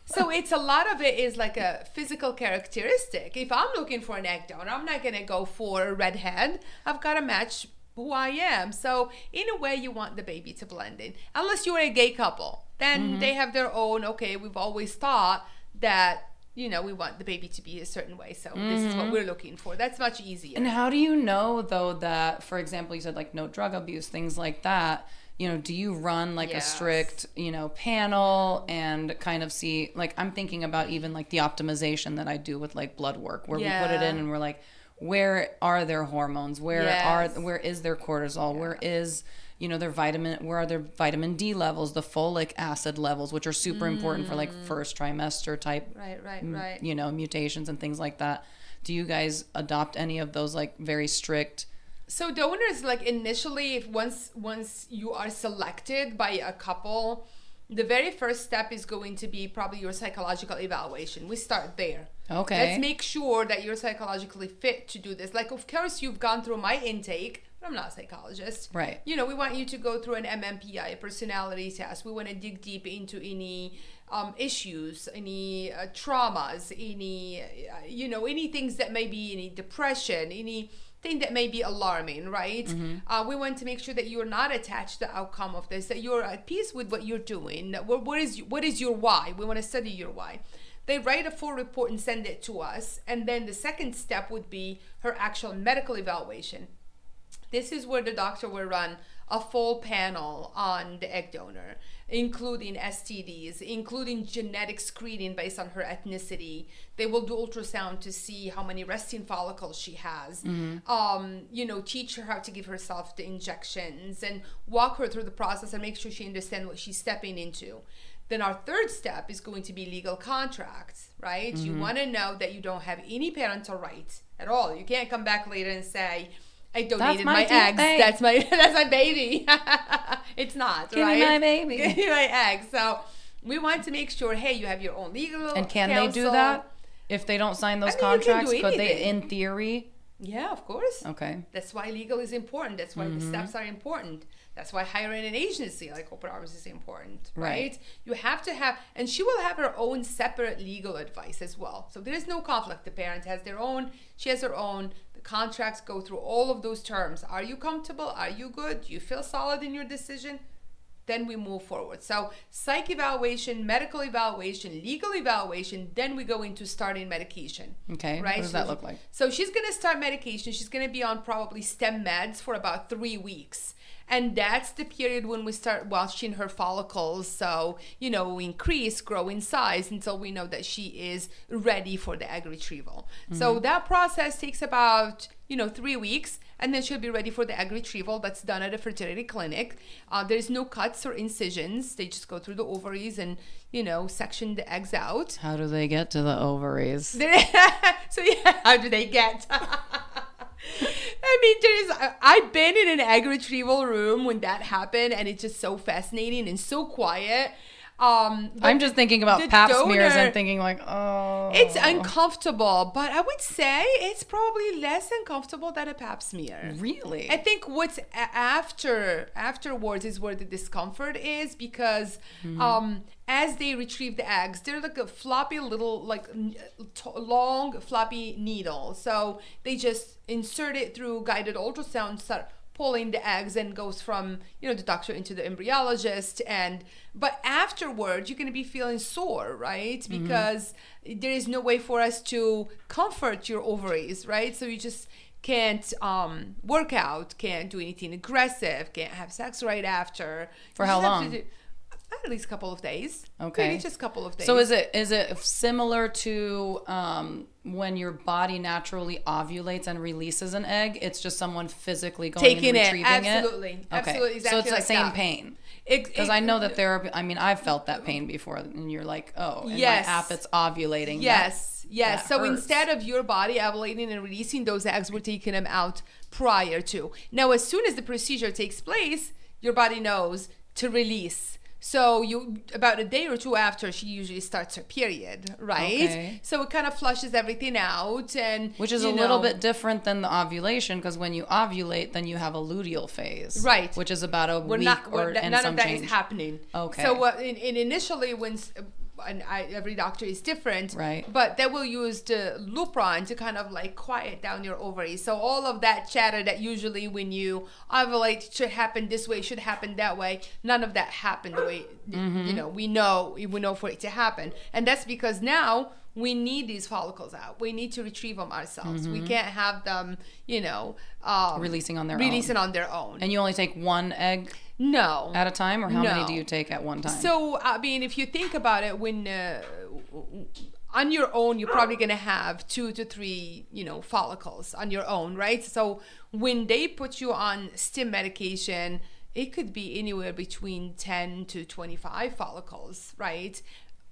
So it's a lot of it is like a physical characteristic. If I'm looking for an egg donor, I'm not going to go for a redhead. I've got to match who I am. So in a way, you want the baby to blend in. Unless you're a gay couple. Then they have their own, okay, we've always thought that, we want the baby to be a certain way. So this is what we're looking for. That's much easier. And how do you know, though, that, for example, you said like no drug abuse, things like that. Do you run like a strict, panel and kind of see, like, I'm thinking about even like the optimization that I do with like blood work, where we put it in and we're like, where are their hormones? Where is their cortisol? Where is, where are their vitamin D levels, the folic acid levels, which are super important for like first trimester type, mutations and things like that. Do you guys adopt any of those like very strict? So donors, like initially, if once you are selected by a couple, the very first step is going to be probably your psychological evaluation. We start there. Okay. Let's make sure that you're psychologically fit to do this. Like, of course, you've gone through my intake. But I'm not a psychologist. Right. We want you to go through an MMPI, a personality test. We want to dig deep into any issues, any traumas, any, any things that may be, any depression, anything that may be alarming, right? We want to make sure that you're not attached to the outcome of this, that you're at peace with what you're doing. What is your why? We want to study your why. They write a full report and send it to us. And then the second step would be her actual medical evaluation. This is where the doctor will run a full panel on the egg donor, including STDs, including genetic screening based on her ethnicity. They will do ultrasound to see how many resting follicles she has. Teach her how to give herself the injections and walk her through the process and make sure she understands what she's stepping into. Then our third step is going to be legal contracts, right? You want to know that you don't have any parental rights at all. You can't come back later and say, I donated my eggs. That's my baby. It's not, Give right? me my baby. Give me my eggs. So we want to make sure, hey, you have your own legal And can counsel. they do that? If they don't sign those contracts, could they, in theory? Yeah, of course. Okay. That's why legal is important. That's why the steps are important. That's why hiring an agency like Open Arms is important, right? You have to have, and she will have her own separate legal advice as well. So there is no conflict. The parent has their own, she has her own. The contracts go through all of those terms. Are you comfortable? Are you good? Do you feel solid in your decision? Then we move forward. So psych evaluation, medical evaluation, legal evaluation, then we go into starting medication. Okay, right? What does that look like? So she's going to start medication. She's going to be on probably stem meds for about 3 weeks. And that's the period when we start watching her follicles. So, increase, grow in size until we know that she is ready for the egg retrieval. So that process takes about, 3 weeks. And then she'll be ready for the egg retrieval. That's done at a fertility clinic. There's no cuts or incisions. They just go through the ovaries and, section the eggs out. How do they get to the ovaries? How do they get? I've been in an egg retrieval room when that happened, and it's just so fascinating and so quiet. I'm just thinking about pap smears and thinking like, oh. It's uncomfortable, but I would say it's probably less uncomfortable than a pap smear. Really? I think what's afterwards is where the discomfort is, because as they retrieve the eggs, they're like a floppy little, long floppy needle. So they just insert it through guided ultrasound, start pulling the eggs, and goes from the doctor into the embryologist. But afterwards you're going to be feeling sore, right? Because there is no way for us to comfort your ovaries, right? So you just can't work out, can't do anything aggressive, can't have sex right after. For how long? At least a couple of days. Okay. Maybe just a couple of days. So is it similar to when your body naturally ovulates and releases an egg? It's just someone physically going and retrieving it? Absolutely. Okay. Absolutely. Exactly. So it's the like same that. pain. Because I know that I've felt that pain before, and you're like, oh, and yes. my app, it's ovulating. Yes. Yes. So hurts. instead of your body ovulating and releasing those eggs, we're taking them out prior to. Now, as soon as the procedure takes place, your body knows to release. So about a day or two after, she usually starts her period, right? Okay. So it kind of flushes everything out, which is a little bit different than the ovulation, because when you ovulate, then you have a luteal phase, right? Which is about a week and none some of that change. is happening. Okay. So initially when every doctor is different, right? But they will use the Lupron to kind of quiet down your ovaries. So all of that chatter that usually when you ovulate should happen this way, should happen that way, none of that happened the way we know for it to happen. And that's because now we need these follicles out. We need to retrieve them ourselves. We can't have them, releasing on their own. And you only take one egg? No. At a time, or how many do you take at one time? So, if you think about it, when on your own, you're probably going to have 2 to 3, follicles on your own, right? So when they put you on stim medication, it could be anywhere between 10 to 25 follicles, right?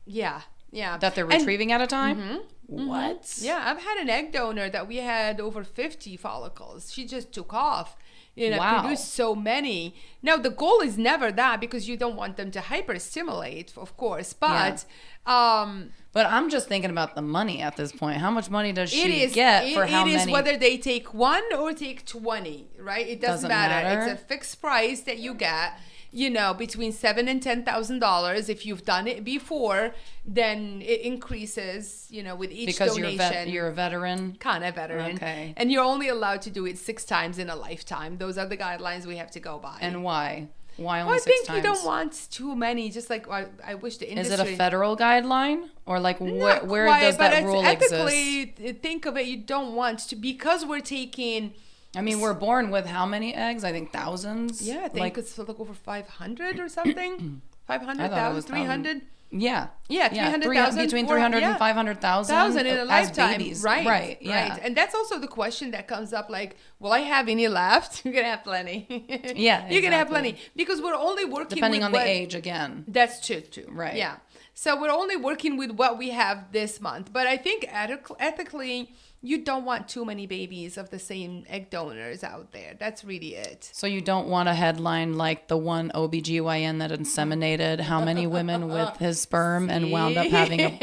Yeah. That they're retrieving at a time? What? Yeah, I've had an egg donor that we had over 50 follicles. She just took off. Wow. Produced so many. Now, the goal is never that, because you don't want them to hyperstimulate, of course. But but I'm just thinking about the money at this point. How much money does she get for how many? It is whether they take 1 or take 20, right? It doesn't matter. It's a fixed price that you get. Between $7,000 and $10,000. If you've done it before, then it increases, with each donation. Because you're a veteran? Kind of veteran. Okay. And you're only allowed to do it 6 times in a lifetime. Those are the guidelines we have to go by. And why? Why only 6 times? I think you don't want too many. Just like I wish the industry. Is it a federal guideline, or where does that rule exist? Ethically, think of it. You don't want to, because we're taking I mean, we're born with how many eggs? I think thousands. Yeah, I think it's like over 500 or something. 500,000, 300. Yeah. Yeah, 300,000. Between 300 and 500,000 in a lifetime. babies. Right. Yeah. And that's also the question that comes up, like, will I have any left? You're going to have plenty. Yeah, You're going to have plenty. Because we're only working depending with on the age again. That's true, too. Right. Yeah. So we're only working with what we have this month. But I think ethically, you don't want too many babies of the same egg donors out there. That's really it. So you don't want a headline like the one OBGYN that inseminated how many women with his sperm and wound up having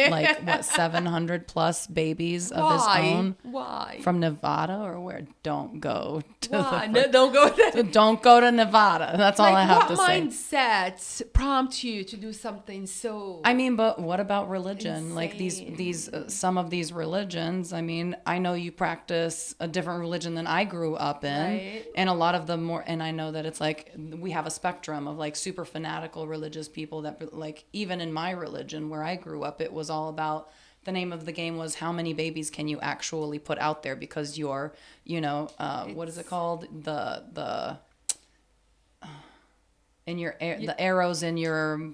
700 plus babies of his own. Why? From Nevada or where? Don't go to don't go to don't go to Nevada. That's all I have to say. What mindset prompt you to do something so? I mean, but what about religion? Insane. Like these some of these religions. I mean, I know you practice a different religion than I grew up in, right. And a lot of the more, and I know that it's like we have a spectrum of like super fanatical religious people that like even in my religion where I grew up, it was all about. The name of the game was how many babies can you actually put out there because you're, what is it called? The arrows in your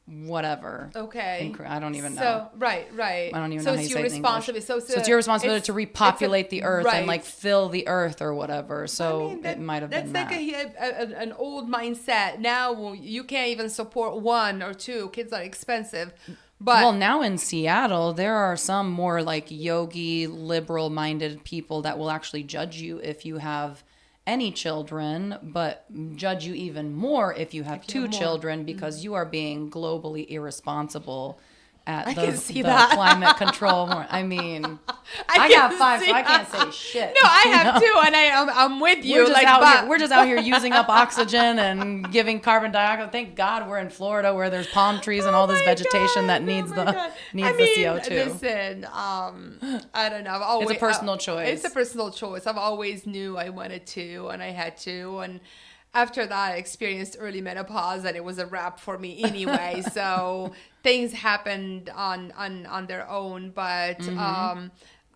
whatever. Okay. I don't even know. So right. I don't even know how you say it in English. So it's your responsibility to repopulate the earth and like fill the earth or whatever. So it might have been that. That's like an old mindset. Now you can't even support one or two. Kids are expensive. But well, now in Seattle, there are some more like yogi, liberal-minded people that will actually judge you if you have any children, but judge you even more if you have two children because you are being globally irresponsible at the climate control. I mean, I got 5, so I can't say shit. No, I have 2, and I'm with you. We're just out here using up oxygen and giving carbon dioxide. Thank God we're in Florida where there's palm trees and all this vegetation that needs the CO2. Listen, I don't know. It's a personal choice. It's a personal choice. I've always knew I wanted to, and I had to, and after that, I experienced early menopause, and it was a wrap for me anyway. So things happened on their own, but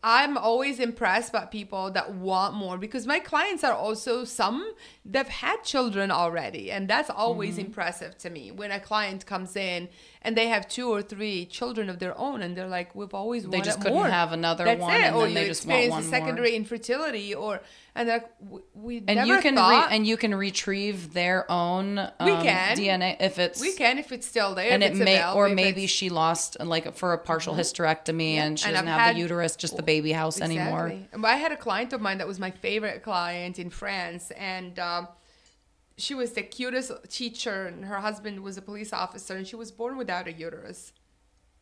I'm always impressed by people that want more because my clients are also some that have had children already, and that's always impressive to me when a client comes in and they have 2 or 3 children of their own, and they're like, "We've always wanted more." They just couldn't have another that's one, it. and or then they just want one more. Or you experience secondary infertility, and they're like, "We and never you can thought." And you can retrieve their own DNA if it's if it's still there, and if it it's may available, or maybe she lost like for a partial hysterectomy and she doesn't have the uterus, just the baby house anymore. I had a client of mine that was my favorite client in France, and she was the cutest teacher, and her husband was a police officer, and she was born without a uterus.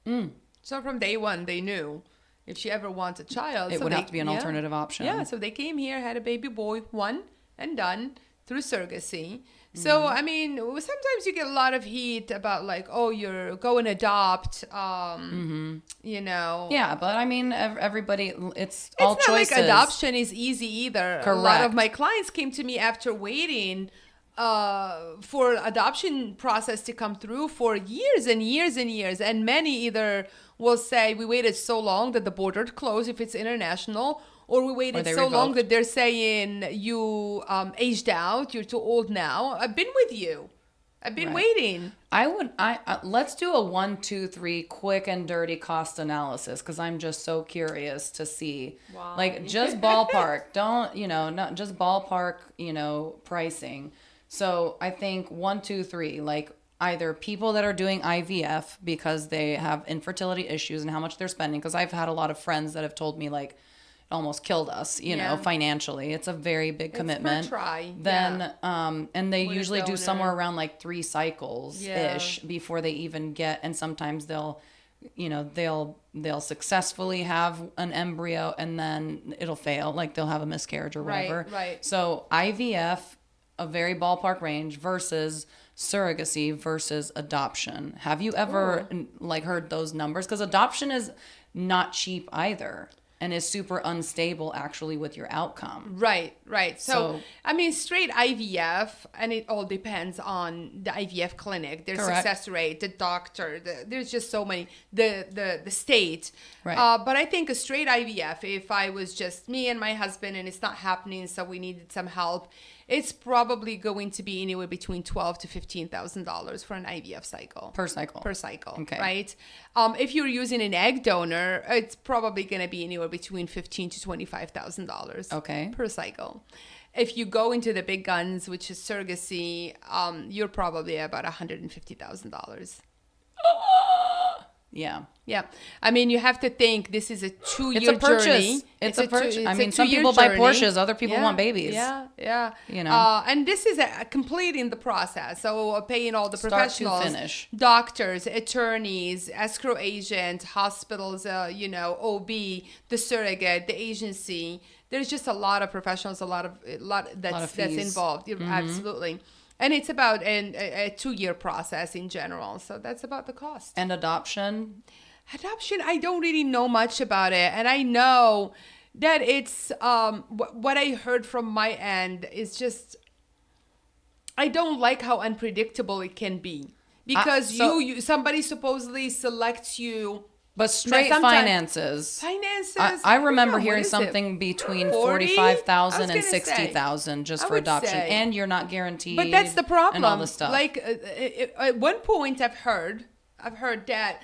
So from day one, they knew if she ever wants a child, it would have to be an alternative option. Yeah, so they came here, had a baby boy, one and done through surrogacy. So, I mean, sometimes you get a lot of heat about like, oh, you're going to adopt, you know. Yeah, but I mean, everybody, it's all choices. It's not like adoption is easy either. Correct. A lot of my clients came to me after waiting for adoption process to come through for years and years and years. And many either will say, we waited so long that the border closed if it's international, or we waited so long that they're saying you aged out, you're too old now. I've been with you. I've been waiting. Let's do a 1, 2, 3 quick and dirty cost analysis because I'm just so curious to see. Why? Like just ballpark. Don't, not just ballpark, pricing. So I think 1, 2, 3, like either people that are doing IVF because they have infertility issues and how much they're spending. Because I've had a lot of friends that have told me like, almost killed us, financially. It's a very big commitment. Per try. Then, and they usually do somewhere around like 3 cycles ish before they even get, and sometimes they'll successfully have an embryo and then it'll fail. Like they'll have a miscarriage or whatever. Right. So IVF, a very ballpark range versus surrogacy versus adoption. Have you ever heard those numbers? Because adoption is not cheap either. and is super unstable actually with your outcome. Right. So I mean, straight IVF, and it all depends on the IVF clinic, their success rate, the doctor, there's just so many, the state. Right. But I think a straight IVF, if I was just me and my husband and it's not happening, so we needed some help, it's probably going to be anywhere between $12,000 to $15,000 for an IVF cycle. Per cycle. Okay. Right? If you're using an egg donor, it's probably going to be anywhere between $15,000 to $25,000. Okay. Per cycle. If you go into the big guns, which is surrogacy, you're probably about $150,000. Yeah. I mean, you have to think this is a 2-year journey. It's a purchase. I mean, some people buy Porsches, other people want babies. Yeah. You know. And this is completing the process. So paying all the professionals, start to finish. Doctors, attorneys, escrow agent, hospitals, OB, the surrogate, the agency. There's just a lot of professionals, a lot that's involved. Mm-hmm. Absolutely. And it's about a 2-year process in general. So that's about the cost. And adoption? Adoption, I don't really know much about it. And I know that it's, what I heard from my end is just, I don't like how unpredictable it can be. Because somebody supposedly selects you. But straight finances. I remember hearing something between 45,000 and 60,000 just for adoption, and you're not guaranteed. But that's the problem. And all this stuff. Like at one point, I've heard that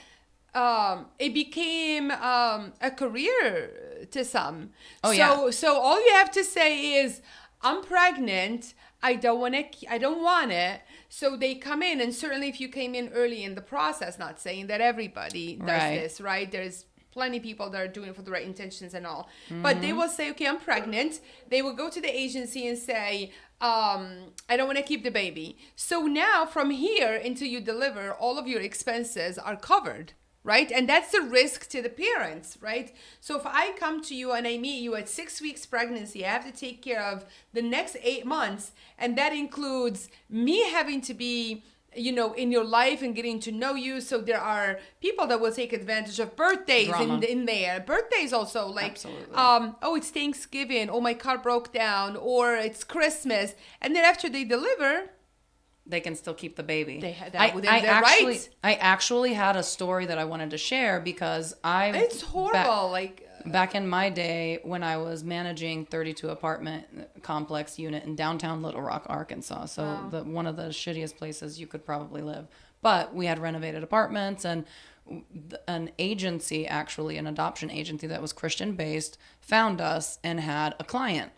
it became a career to some. So all you have to say is, I'm pregnant. I don't want it. So they come in, and certainly if you came in early in the process, not saying that everybody does this, right? There's plenty of people that are doing it for the right intentions and all. Mm-hmm. But they will say, okay, I'm pregnant. They will go to the agency and say, I don't want to keep the baby. So now from here until you deliver, all of your expenses are covered. Right? And that's the risk to the parents, right? So if I come to you and I meet you at 6 weeks pregnancy, I have to take care of the next 8 months. And that includes me having to be, in your life and getting to know you. So there are people that will take advantage of birthdays in there. Birthdays also, like, absolutely. It's Thanksgiving. Oh, my car broke down. Or it's Christmas. And then after they deliver, they can still keep the baby. They had that within their rights. I actually had a story that I wanted to share because it's horrible. Back in my day when I was managing 32 apartment complex unit in downtown Little Rock, Arkansas. So one of the shittiest places you could probably live. But we had renovated apartments, and an agency, actually an adoption agency that was Christian based, found us and had a client.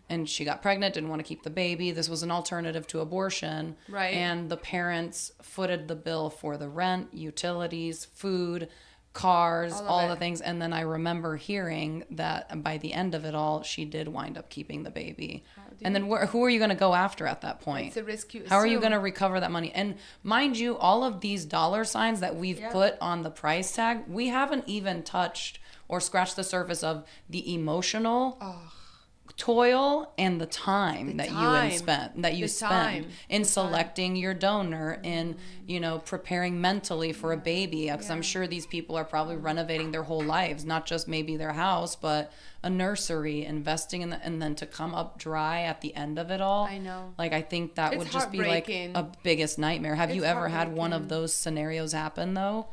And she got pregnant, didn't want to keep the baby. This was an alternative to abortion. Right. And the parents footed the bill for the rent, utilities, food, cars, all the things. And then I remember hearing that by the end of it all, she did wind up keeping the baby. And then who are you going to go after at that point? It's a risk you assume. How are you going to recover that money? And mind you, all of these dollar signs that we've put on the price tag, we haven't even touched or scratched the surface of the emotional toil and the time that you spend in selecting your donor, in preparing mentally for a baby, because I'm sure these people are probably renovating their whole lives, not just maybe their house, but a nursery, investing in and then to come up dry at the end of it all. I know. Like, I think that would just be like a biggest nightmare. Have you ever had one of those scenarios happen though?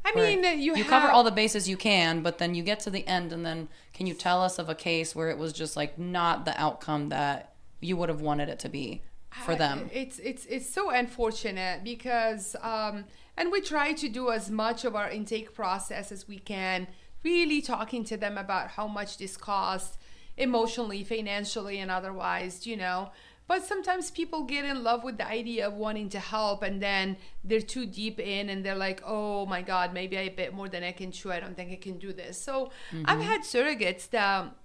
I mean, you cover all the bases you can, but then you get to the end, and then can you tell us of a case where it was just like not the outcome that you would have wanted it to be for them? It's so unfortunate because, and we try to do as much of our intake process as we can, really talking to them about how much this costs emotionally, financially, and otherwise, But sometimes people get in love with the idea of wanting to help, and then they're too deep in and they're like, oh my God, maybe I bit more than I can chew. I don't think I can do this. So I've had surrogates that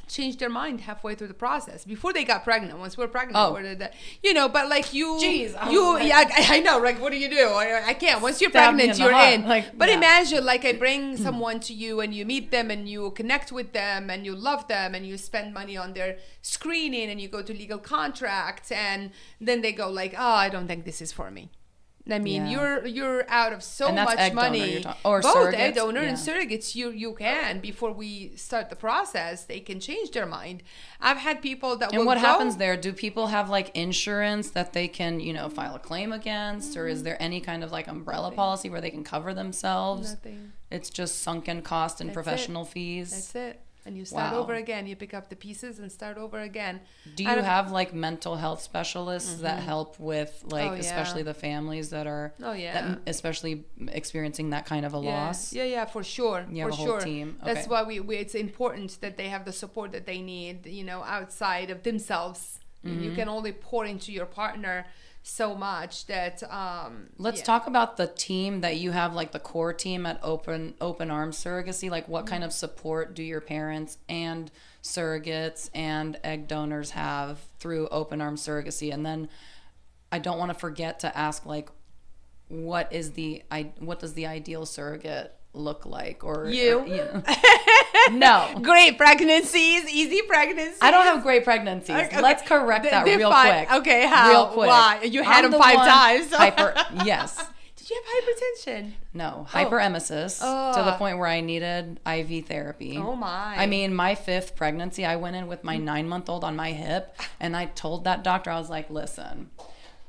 change their mind halfway through the process before they got pregnant. Once we're pregnant, but like I know, like, what do you do? I can't. Once you're pregnant, you're in. Imagine, like, I bring someone to you and you meet them and you connect with them and you love them and you spend money on their screening and you go to legal contracts, and then they go like, oh, I don't think this is for me. I mean, you're out of so much egg money. Or both surrogates. Egg donor and surrogates. You can, before we start the process, they can change their mind. I've had people that. And what happens there? Do people have like insurance that they can, file a claim against, or is there any kind of like umbrella policy where they can cover themselves? Nothing. It's just sunken cost and professional fees. That's it. And you start over again. You pick up the pieces and start over again. Do you have like mental health specialists that help with like, especially the families that are, that especially experiencing that kind of a loss? Yeah, for sure. You have a whole team. Okay. That's why it's important that they have the support that they need, outside of themselves. You can only pour into your partner so much that let's talk about the team that you have, like the core team at Open Arms Surrogacy. Like what kind of support do your parents and surrogates and egg donors have through Open Arms Surrogacy? And then I don't want to forget to ask, like, what does the ideal surrogate look like? Or no. Great pregnancies, easy pregnancies. I don't have great pregnancies. Okay. Let's correct that real quick. Okay, how? Real quick. Why? You had them 5 times. Yes. Did you have hypertension? No, hyperemesis to the point where I needed IV therapy. Oh my. I mean, my 5th pregnancy, I went in with my 9-month-old on my hip, and I told that doctor, I was like, listen,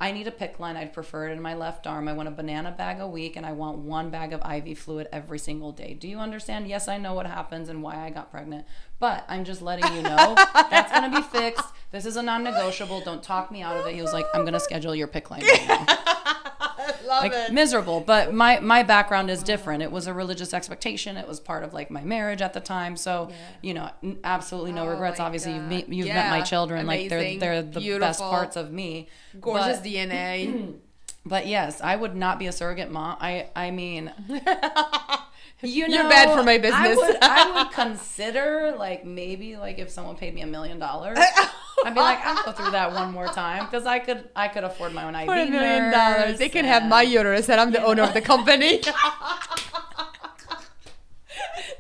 I need a PICC line. I'd prefer it in my left arm. I want a banana bag a week, and I want 1 bag of IV fluid every single day. Do you understand? Yes, I know what happens and why I got pregnant, but I'm just letting you know that's going to be fixed. This is a non-negotiable. Don't talk me out of it. He was like, I'm going to schedule your PICC line right now. Love like it. Miserable, but my background is different. It was a religious expectation. It was part of like my marriage at the time. So absolutely no regrets. Obviously, you've met my children. Amazing. Like they're the Beautiful. best parts of me. Gorgeous DNA. But yes, I would not be a surrogate mom. I mean, you're bad for my business. I would consider like maybe like if someone paid me $1 million. I'd be like, I'll go through that one more time because I could afford my own IV For $1 million, nurse, they can have my uterus, and I'm the owner of the company.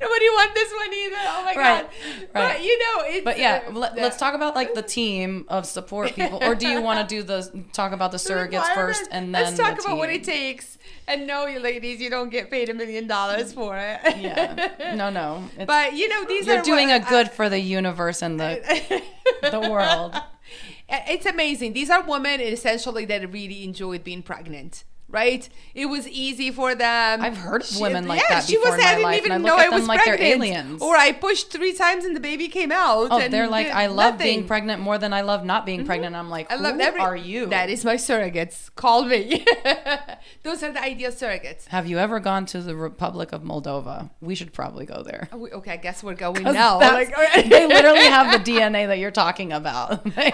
Nobody want this one either. Oh my god! But it's. But yeah, let's talk about like the team of support people. Or do you want to talk about the surrogates first and then let's talk the about team? what it takes. And no, you ladies, you don't get paid $1 million for it. Yeah, no. But you're doing a good for the universe and the world. It's amazing. These are women essentially that really enjoyed being pregnant. Right? It was easy for them. I've heard of women like that before in my life. I didn't even know I was like pregnant. They're aliens. Or I pushed 3 times and the baby came out. Oh, they're like, I love being pregnant more than I love not being pregnant. I'm like, who are you? That is my surrogates. Call me. Those are the ideal surrogates. Have you ever gone to the Republic of Moldova? We should probably go there. Okay, I guess we're going now. They literally have the DNA that you're talking about. Oh my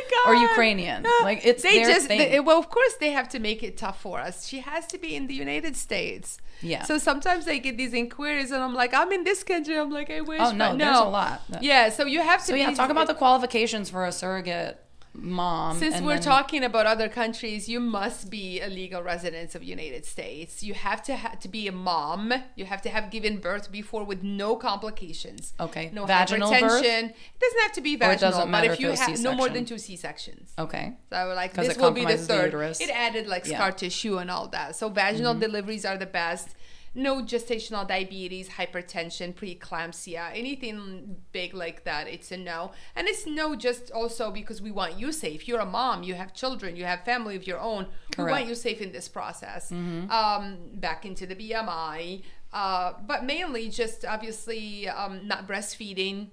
god. Or Ukrainian. Like it's their thing. Well, of course they have to make it tough for us. She has to be in the United States. Yeah. So sometimes I get these inquiries and I'm like, I'm in this country. I'm like, I wish. Oh no, there's a lot. Yeah. So you have to. Talk about the qualifications for a surrogate mom. Since we're talking about other countries, you must be a legal resident of United States. You have to be a mom. You have to have given birth before with no complications. Okay. No vaginal hypertension. birth? It doesn't have to be vaginal, or it doesn't matter but if you have C-section. no more than 2 C-sections. Okay. So like this will be the 3rd. It added like scar Yeah. tissue and all that. So vaginal deliveries are the best. No gestational diabetes, hypertension, preeclampsia, anything big like that, it's a no. And it's no just also because we want you safe. You're a mom, you have children, you have family of your own. Correct. We want you safe in this process. Back into the BMI. But mainly just obviously not breastfeeding.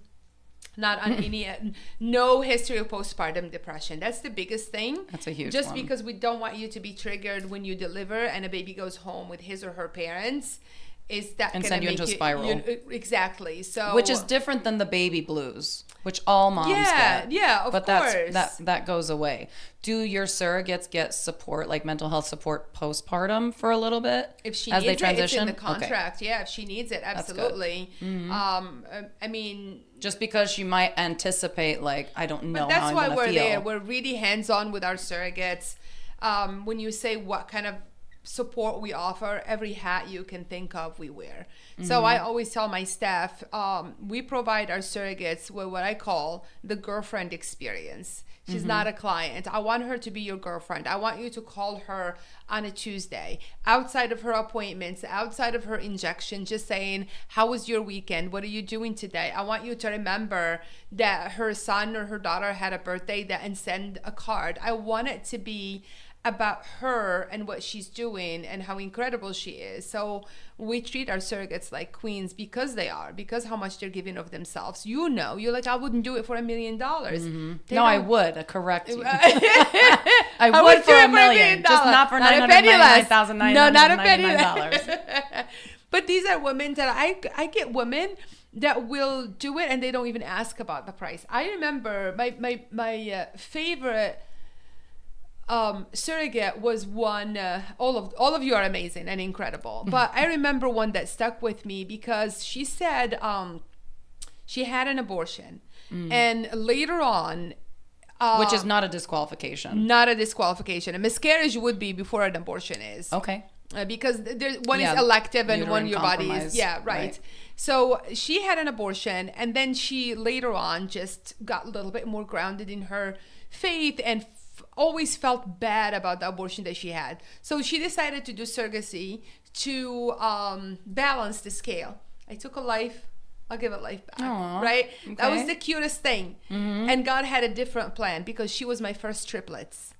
Not on any, no history of postpartum depression. That's the biggest thing. That's a huge Just one. because we don't want you to be triggered when you deliver and a baby goes home with his or her parents. Is that and gonna send you make into a spiral. Exactly. So which is different than the baby blues, which all moms get. Yeah, of course. But that goes away. Do your surrogates get support, like mental health support postpartum for a little bit? If she as needs they transition? it, it's in the contract. Okay. Yeah, if she needs it, absolutely. I mean, just because she might anticipate, like, I don't know but that's how I'm why gonna we're feel. there. We're really hands-on with our surrogates. When you say what kind of support we offer, every hat you can think of we wear. So I always tell my staff, we provide our surrogates with what I call the girlfriend experience. She's not a client. I want her to be your girlfriend. I want you to call her on a Tuesday, outside of her appointments, outside of her injection, just saying, how was your weekend? What are you doing today? I want you to remember that her son or her daughter had a birthday and send a card. I want it to be about her and what she's doing and how incredible she is. So we treat our surrogates like queens because how much they're giving of themselves. You're like, I wouldn't do it for $1 million. No, I would correct you. I would for $1 million, just not for $999,999. No, not a penny less. But these are women that I get women that will do it and they don't even ask about the price. I remember my favorite surrogate was one. All of you are amazing and incredible, but I remember one that stuck with me because she said she had an abortion, and later on, which is not a disqualification. Not a disqualification. A miscarriage would be before an abortion is. Okay. Because one is elective and one your body is. Yeah, right. So she had an abortion, and then she later on just got a little bit more grounded in her faith and always felt bad about the abortion that she had. So she decided to do surrogacy to balance the scale. I took a life, I'll give it life back. Aww, right? Okay. That was the cutest thing. And God had a different plan because she was my first triplets.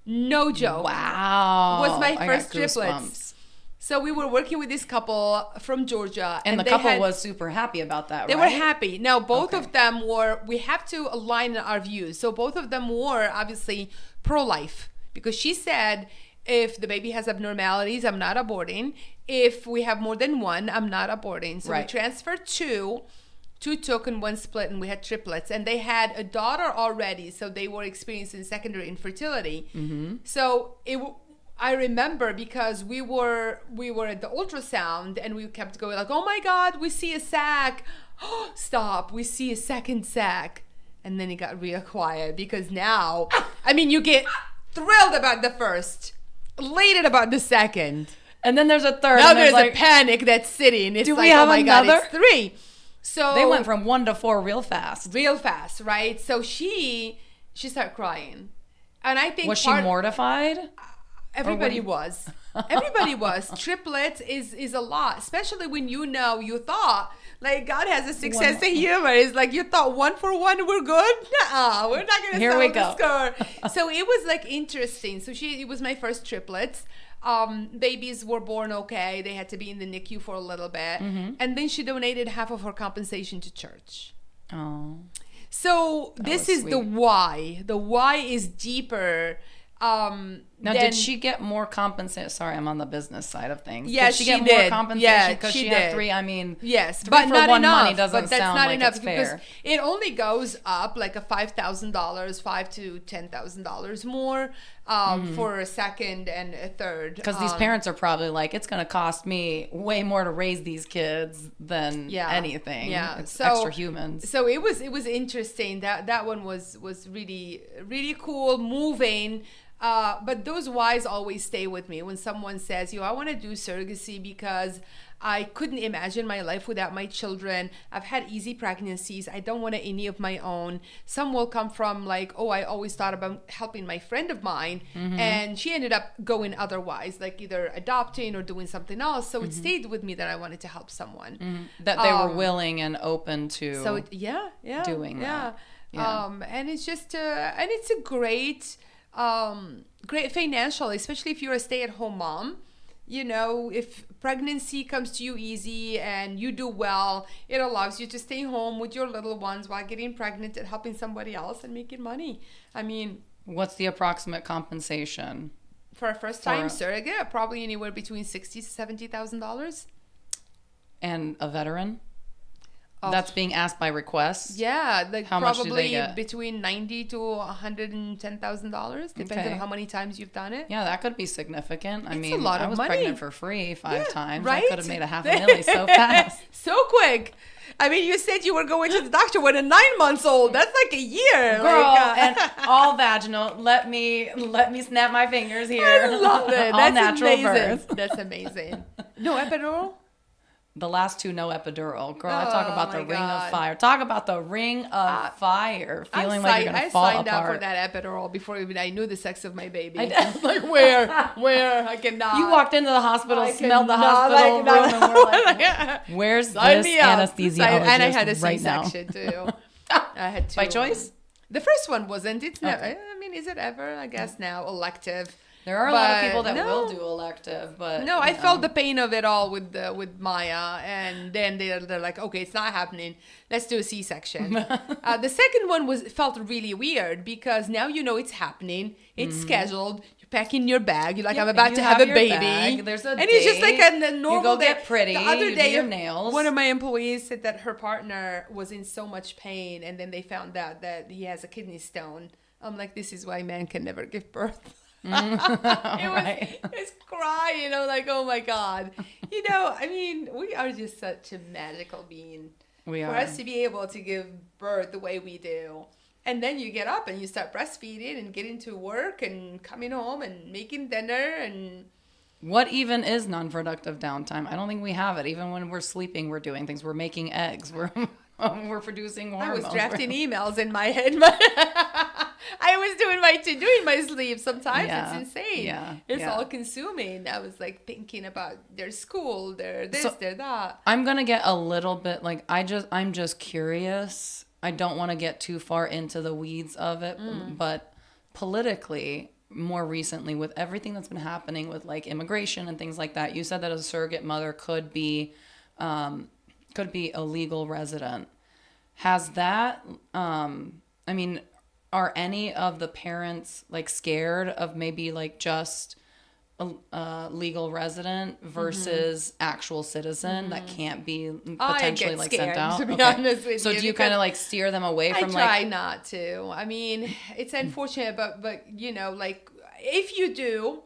No joke. Wow. Was my first triplets. So we were working with this couple from Georgia. And the couple was super happy about that, They were happy. Now, both of them we have to align our views. So both of them were obviously pro-life because she said, if the baby has abnormalities, I'm not aborting. If we have more than one, I'm not aborting. So we transferred two took and one split, and we had triplets. And they had a daughter already, so they were experiencing secondary infertility. So I remember because we were at the ultrasound and we kept going like, oh my God, we see a sac. Stop, we see a second sac. And then it got real quiet because now, you get thrilled about the first, elated about the second. And then there's a third. Now there's a panic that's sitting. It's like, oh my God, it's 3. So they went from 1 to 4 real fast. Real fast, right? So she started crying. And I think was she mortified? Everybody was. Everybody was. Triplets is a lot, especially when you thought, like, God has a sixth sense of humor. It's like, you thought 1 for 1, we're good? Nuh-uh, we're not going to settle the score. So it was, like, interesting. So it was my first triplets. Babies were born okay. They had to be in the NICU for a little bit. And then she donated half of her compensation to church. Oh. So this is sweet. The why. The why is deeper. Now, did she get more compensation? Sorry, I'm on the business side of things. Yes, did she get more compensation because she had 3? Yes, 3 but for not one enough. money doesn't sound like it's fair. It only goes up like a $5,000, $5,000 to $10,000 more for a second and a third. Because these parents are probably like, it's going to cost me way more to raise these kids than anything. Yeah, it's extra humans. So it was interesting. That one was really really cool, moving. But those whys always stay with me when someone says, I want to do surrogacy because I couldn't imagine my life without my children. I've had easy pregnancies. I don't want any of my own. Some will come from like, I always thought about helping my friend of mine. And she ended up going otherwise, like either adopting or doing something else. So it stayed with me that I wanted to help someone. That they were willing and open to doing that. And it's just, and it's a great financial, especially if you're a stay-at-home mom. If pregnancy comes to you easy and you do well, it allows you to stay home with your little ones while getting pregnant and helping somebody else and making money. What's the approximate compensation for a first-time surrogate? Probably anywhere between $60,000 to $70,000. And a veteran? That's being asked by requests. Yeah, like how probably much do they get? Between $90,000 to $110,000, depending on how many times you've done it. Yeah, that could be significant. It's a lot of money. I was pregnant for free 5 times. Right? I could have made $500,000 so fast, so quick. You said you were going to the doctor when a 9 months old. That's like a year, girl, and all vaginal. Let me snap my fingers here. I love it. All That's natural amazing. birth. That's amazing. No epidural. The last two, no epidural. Girl, I talk about the ring God. of fire. Talk about the ring of fire. Feeling like you're going to fall apart. I signed up for that epidural before even I knew the sex of my baby. Like, where? I cannot. You walked into the hospital, smelled the hospital room, and were like, where's this anesthesiologist And I had a right C-section, too. I had two. By choice? The first one wasn't. It's never. I mean, is it ever? I guess now elective. There are a lot of people that will do elective, but no, I felt the pain of it all with Maya, and then they're like, okay, it's not happening. Let's do a C-section. The second one felt really weird because now you know it's happening. It's scheduled. You're packing your bag. You're like, I'm about to have a baby. Bag. There's a date. It's just like a normal. You go get pretty. The other day, your nails. One of my employees said that her partner was in so much pain, and then they found out that he has a kidney stone. I'm like, this is why men can never give birth. It's crying, like, oh my God. I mean, we are just such a magical being. We are. For us to be able to give birth the way we do. And then you get up and you start breastfeeding and getting to work and coming home and making dinner and... What even is non-productive downtime? I don't think we have it. Even when we're sleeping, we're doing things. We're making eggs. We're producing hormones. I was drafting emails in my head. I was doing my sleep. Sometimes it's insane. Yeah, it's all consuming. I was like thinking about their school, their this, their that. I'm gonna get a little bit like I'm just curious. I don't want to get too far into the weeds of it, but politically, more recently, with everything that's been happening with like immigration and things like that, you said that a surrogate mother could be a legal resident. Has that? I mean. Are any of the parents like scared of maybe like just a legal resident versus actual citizen that can't be potentially like scared, sent out? To be honest with you. So do you kind of like steer them away from I try not to. I mean, it's unfortunate, but like if you do,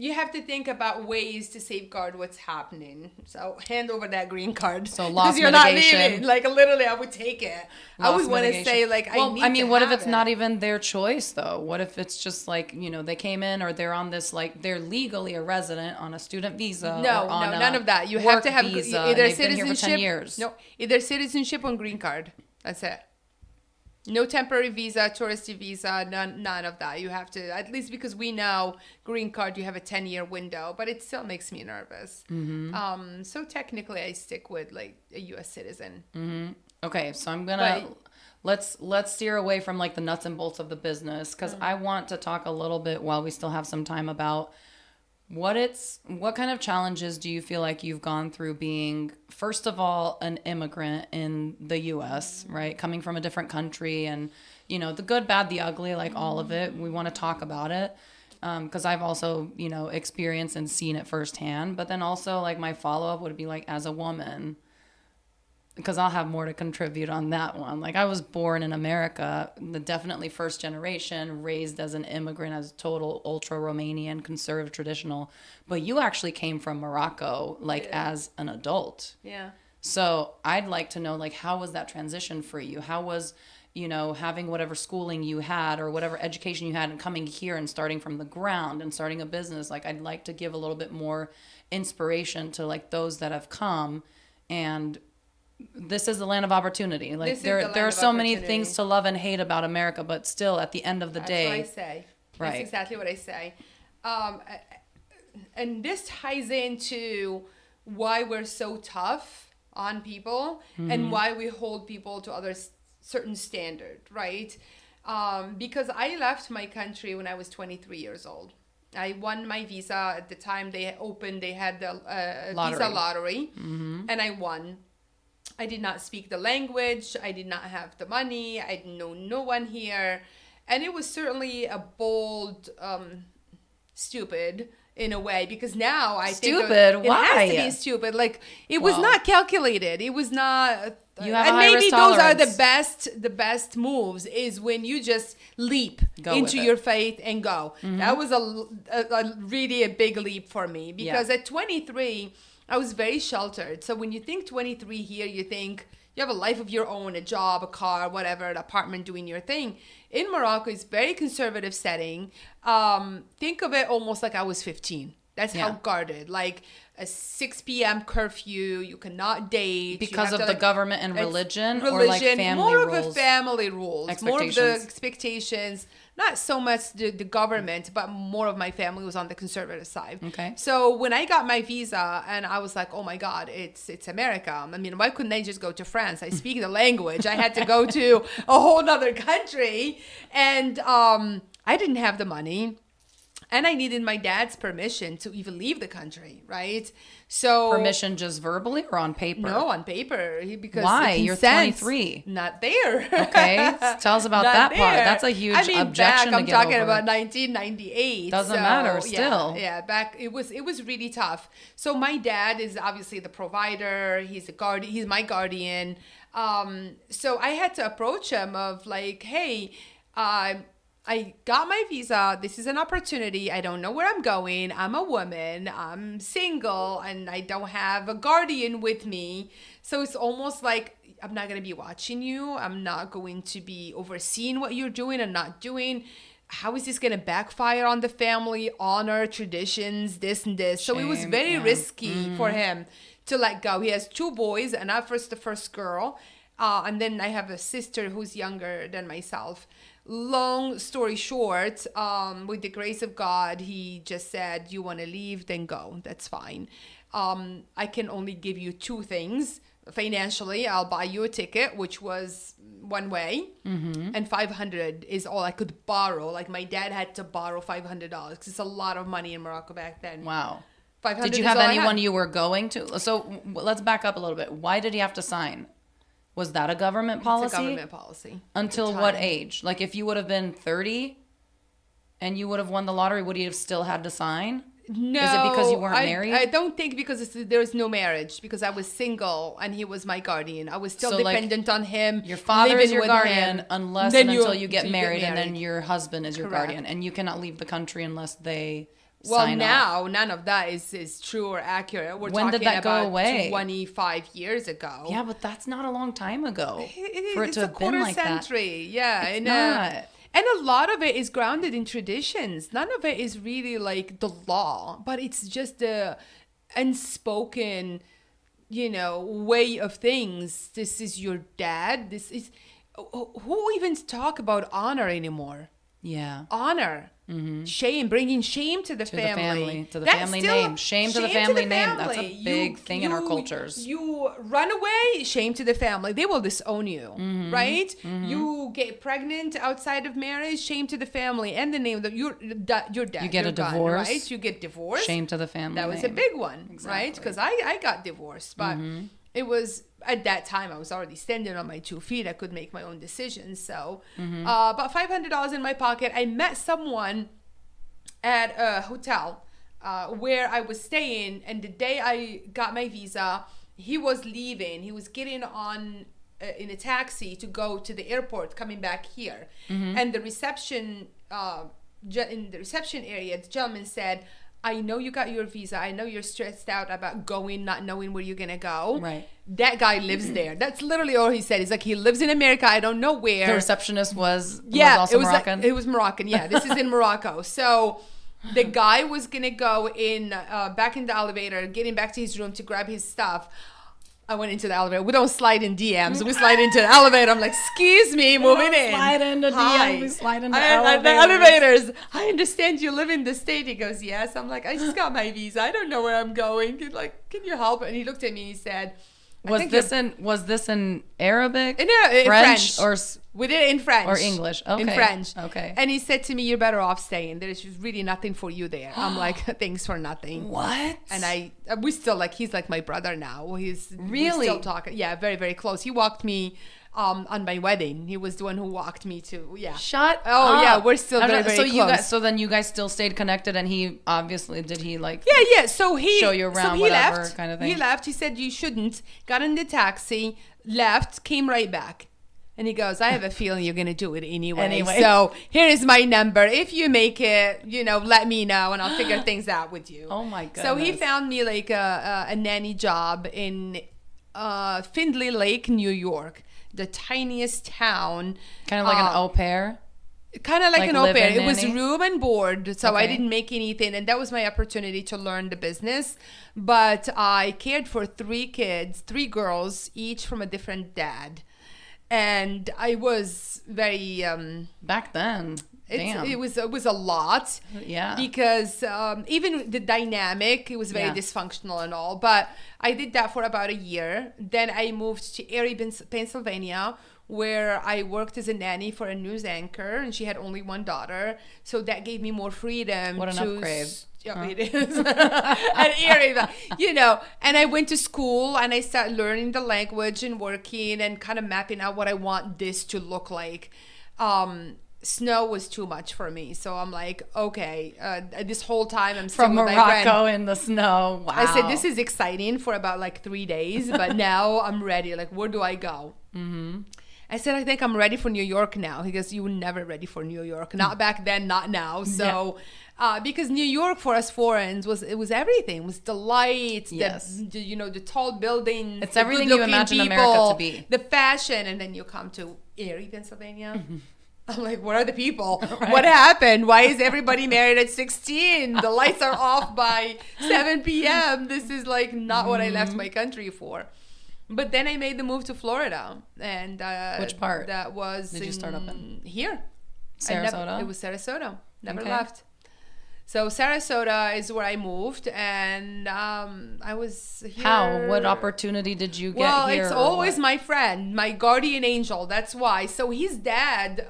you have to think about ways to safeguard what's happening. So hand over that green card. So loss mitigation. Because you're not leaving. Like literally, I would take it. I would want to say like, what if it's not even their choice though? What if it's just like, they came in or they're on this like they're legally a resident on a student visa? No, none of that. You have to have visa, either citizenship. Been here for 10 years. No, either citizenship or green card. That's it. No temporary visa, touristy visa, none of that. You have to, at least because we know green card, you have a 10-year window, but it still makes me nervous. Mm-hmm. So technically I stick with like a U.S. citizen. Mm-hmm. Okay, so I'm going to, let's steer away from like the nuts and bolts of the business because I want to talk a little bit while we still have some time about what kind of challenges do you feel like you've gone through being, first of all, an immigrant in the U.S., right? Coming from a different country and, the good, bad, the ugly, like all of it. We want to talk about it because I've also, experienced and seen it firsthand. But then also like my follow-up would be like as a woman, because I'll have more to contribute on that one. Like I was born in America, definitely first generation, raised as an immigrant, as total ultra Romanian, conservative, traditional. But you actually came from Morocco, like as an adult. Yeah. So I'd like to know, like, how was that transition for you? How was, having whatever schooling you had or whatever education you had and coming here and starting from the ground and starting a business? Like I'd like to give a little bit more inspiration to like those that have come and this is the land of opportunity. Like there are so many things to love and hate about America, but still at the end of the day. That's what I say. Right. That's exactly what I say. And this ties into why we're so tough on people and why we hold people to other certain standard, right? Because I left my country when I was 23 years old. I won my visa at the time they had the visa lottery, and I won. I did not speak the language. I did not have the money. I know no one here. And it was certainly a bold, stupid in a way, because now I think it Why? has to be stupid. Like it was not calculated. It was not. You have and a high maybe risk those tolerance. are the best moves is when you just leap into your faith and go. That was a really a big leap for me because at 23. I was very sheltered. So when you think 23 here, you think you have a life of your own, a job, a car, whatever, an apartment, doing your thing. In Morocco, it's very conservative setting. Think of it almost like I was 15. That's how guarded. Like a 6 p.m. curfew, you cannot date. Because of the government and religion, or like family more rules? Of a family rules. More of the expectations. Not so much the government, but more of my family was on the conservative side. Okay. So when I got my visa, and I was like, oh my God, it's America. I mean, why couldn't I just go to France? I speak the language. I had to go to a whole nother country. And I didn't have the money. And I needed my dad's permission to even leave the country, right? So permission just verbally or on paper? No, on paper. Because why? You're 23. Not there. Okay, tell us about that part. That's a huge objection to get I'm talking over. about 1998. Doesn't matter. Still, yeah. Back it was really tough. So my dad is obviously the provider. He's a guardian. He's my guardian. So I had to approach him of like, hey, I got my visa. This is an opportunity. I don't know where I'm going. I'm a woman. I'm single, and I don't have a guardian with me. So it's almost like I'm not going to be watching you. I'm not going to be overseeing what you're doing and not doing. How is this going to backfire on the family, honor, traditions, this and this? So it was very risky for him to let go. He has 2 boys, and I'm the first girl. And then I have a sister who's younger than myself. Long story short, with the grace of God, he just said, you want to leave, then go. That's fine. I can only give you 2 things. Financially, I'll buy you a ticket, which was one way. Mm-hmm. And $500 is all I could borrow. Like my dad had to borrow $500 because it's a lot of money in Morocco back then. Wow. 500. Did you have anyone you were going to? So let's back up a little bit. Why did he have to sign? Was that a government policy? It's a government policy. Until what age? Like if you would have been 30 and you would have won the lottery, would he have still had to sign? No. Is it because you weren't married? I don't think because there was no marriage, because I was single and he was my guardian. I was still dependent on him. Your father is your guardian unless and until you get married, and then your husband is your guardian. And you cannot leave the country unless they sign off. None of that is true or accurate. When did that go away? 25 years ago. Yeah, but that's not a long time ago. It's a quarter century. Yeah, it's not. And a lot of it is grounded in traditions. None of it is really like the law, but it's just the unspoken, way of things. This is your dad. This is who even talk about honor anymore? Yeah, honor. Mm-hmm. Shame, bringing shame to the family. To the family name. Shame to the family name. That's a big thing in our cultures. You run away, shame to the family. They will disown you, right? Mm-hmm. You get pregnant outside of marriage, shame to the family, and the name of your dad. You get a divorce, right? You get divorced. Shame to the family. That was a big one, right? Because I got divorced, but it was at that time I was already standing on my 2 feet. I could make my own decisions. So, about $500 in my pocket. I met someone at a hotel where I was staying, and the day I got my visa, he was leaving. He was getting on in a taxi to go to the airport, coming back here. And the reception in the reception area, the gentleman said, I know you got your visa. I know you're stressed out about going, not knowing where you're going to go. Right. That guy lives there. That's literally all he said. He's like, he lives in America. I don't know where. The receptionist was also Moroccan? It was Moroccan. Yeah, this is in Morocco. So the guy was going to go in back in the elevator, getting back to his room to grab his stuff. I went into the elevator. We don't slide in DMs. We slide into the elevator. I'm like, excuse me, moving in. Slide into DMs. We slide into the elevators. I understand you live in the state. He goes, yes. I'm like, I just got my visa. I don't know where I'm going. Can you help? And he looked at me and he said, was this in Arabic? In French? Or we did it in French. Or English. Okay. In French. Okay. And he said to me, you're better off staying. There's really nothing for you there. I'm like, thanks for nothing. What? And we still he's like my brother now. Really? We still talk. Yeah, very, very close. He walked me on my wedding. He was the one who walked me to, Shut up. Yeah, we're still very, very close. So then you guys still stayed connected, and he obviously, did he Yeah. So he show you around, whatever left, kind of thing? He left. He said, you shouldn't. Got in the taxi, left, came right back. And he goes, I have a feeling you're going to do it anyway. So here is my number. If you make it, let me know and I'll figure things out with you. Oh my goodness. So he found me a nanny job in Findlay Lake, New York, the tiniest town. Kind of like an au pair? Kind of like an au pair. It was nanny? room and board, so I Okay. didn't make anything, and that was my opportunity to learn the business. But I cared for 3 kids, 3 girls, each from a different dad, and I was very Back then. Damn. it was a lot. Yeah. Because even the dynamic, it was very Yeah. dysfunctional and all. But I did that for about a year. Then I moved to Erie, Pennsylvania, where I worked as a nanny for a news anchor, and she had only 1 daughter. So that gave me more freedom. What an upgrade. Yeah, it is. And Erie, and I went to school and I started learning the language and working and kind of mapping out what I want this to look like. Snow was too much for me, so I'm like, okay, this whole time I'm From still with my friend. Morocco in the snow. Wow. I said, this is exciting for about like 3 days, but now I'm ready. Like, where do I go? Mm-hmm. I said, I think I'm ready for New York now. He goes, you were never ready for New York. Not back then, not now. So, because New York for us foreigners was everything. It was the lights, Yes. the tall buildings. It's the everything you good-looking imagine America people, to be. The fashion, and then you come to Erie, Pennsylvania. I'm like, what are the people? Right. What happened? Why is everybody married at 16? The lights are off by 7 p.m. This is like not what I left my country for. But then I made the move to Florida. And which part? That was Did you start up in? Here. Sarasota? It was Sarasota. Never Okay. left. So Sarasota is where I moved, and I was here. How? What opportunity did you get Well, here? it's always my friend, my guardian angel. That's why. So his dad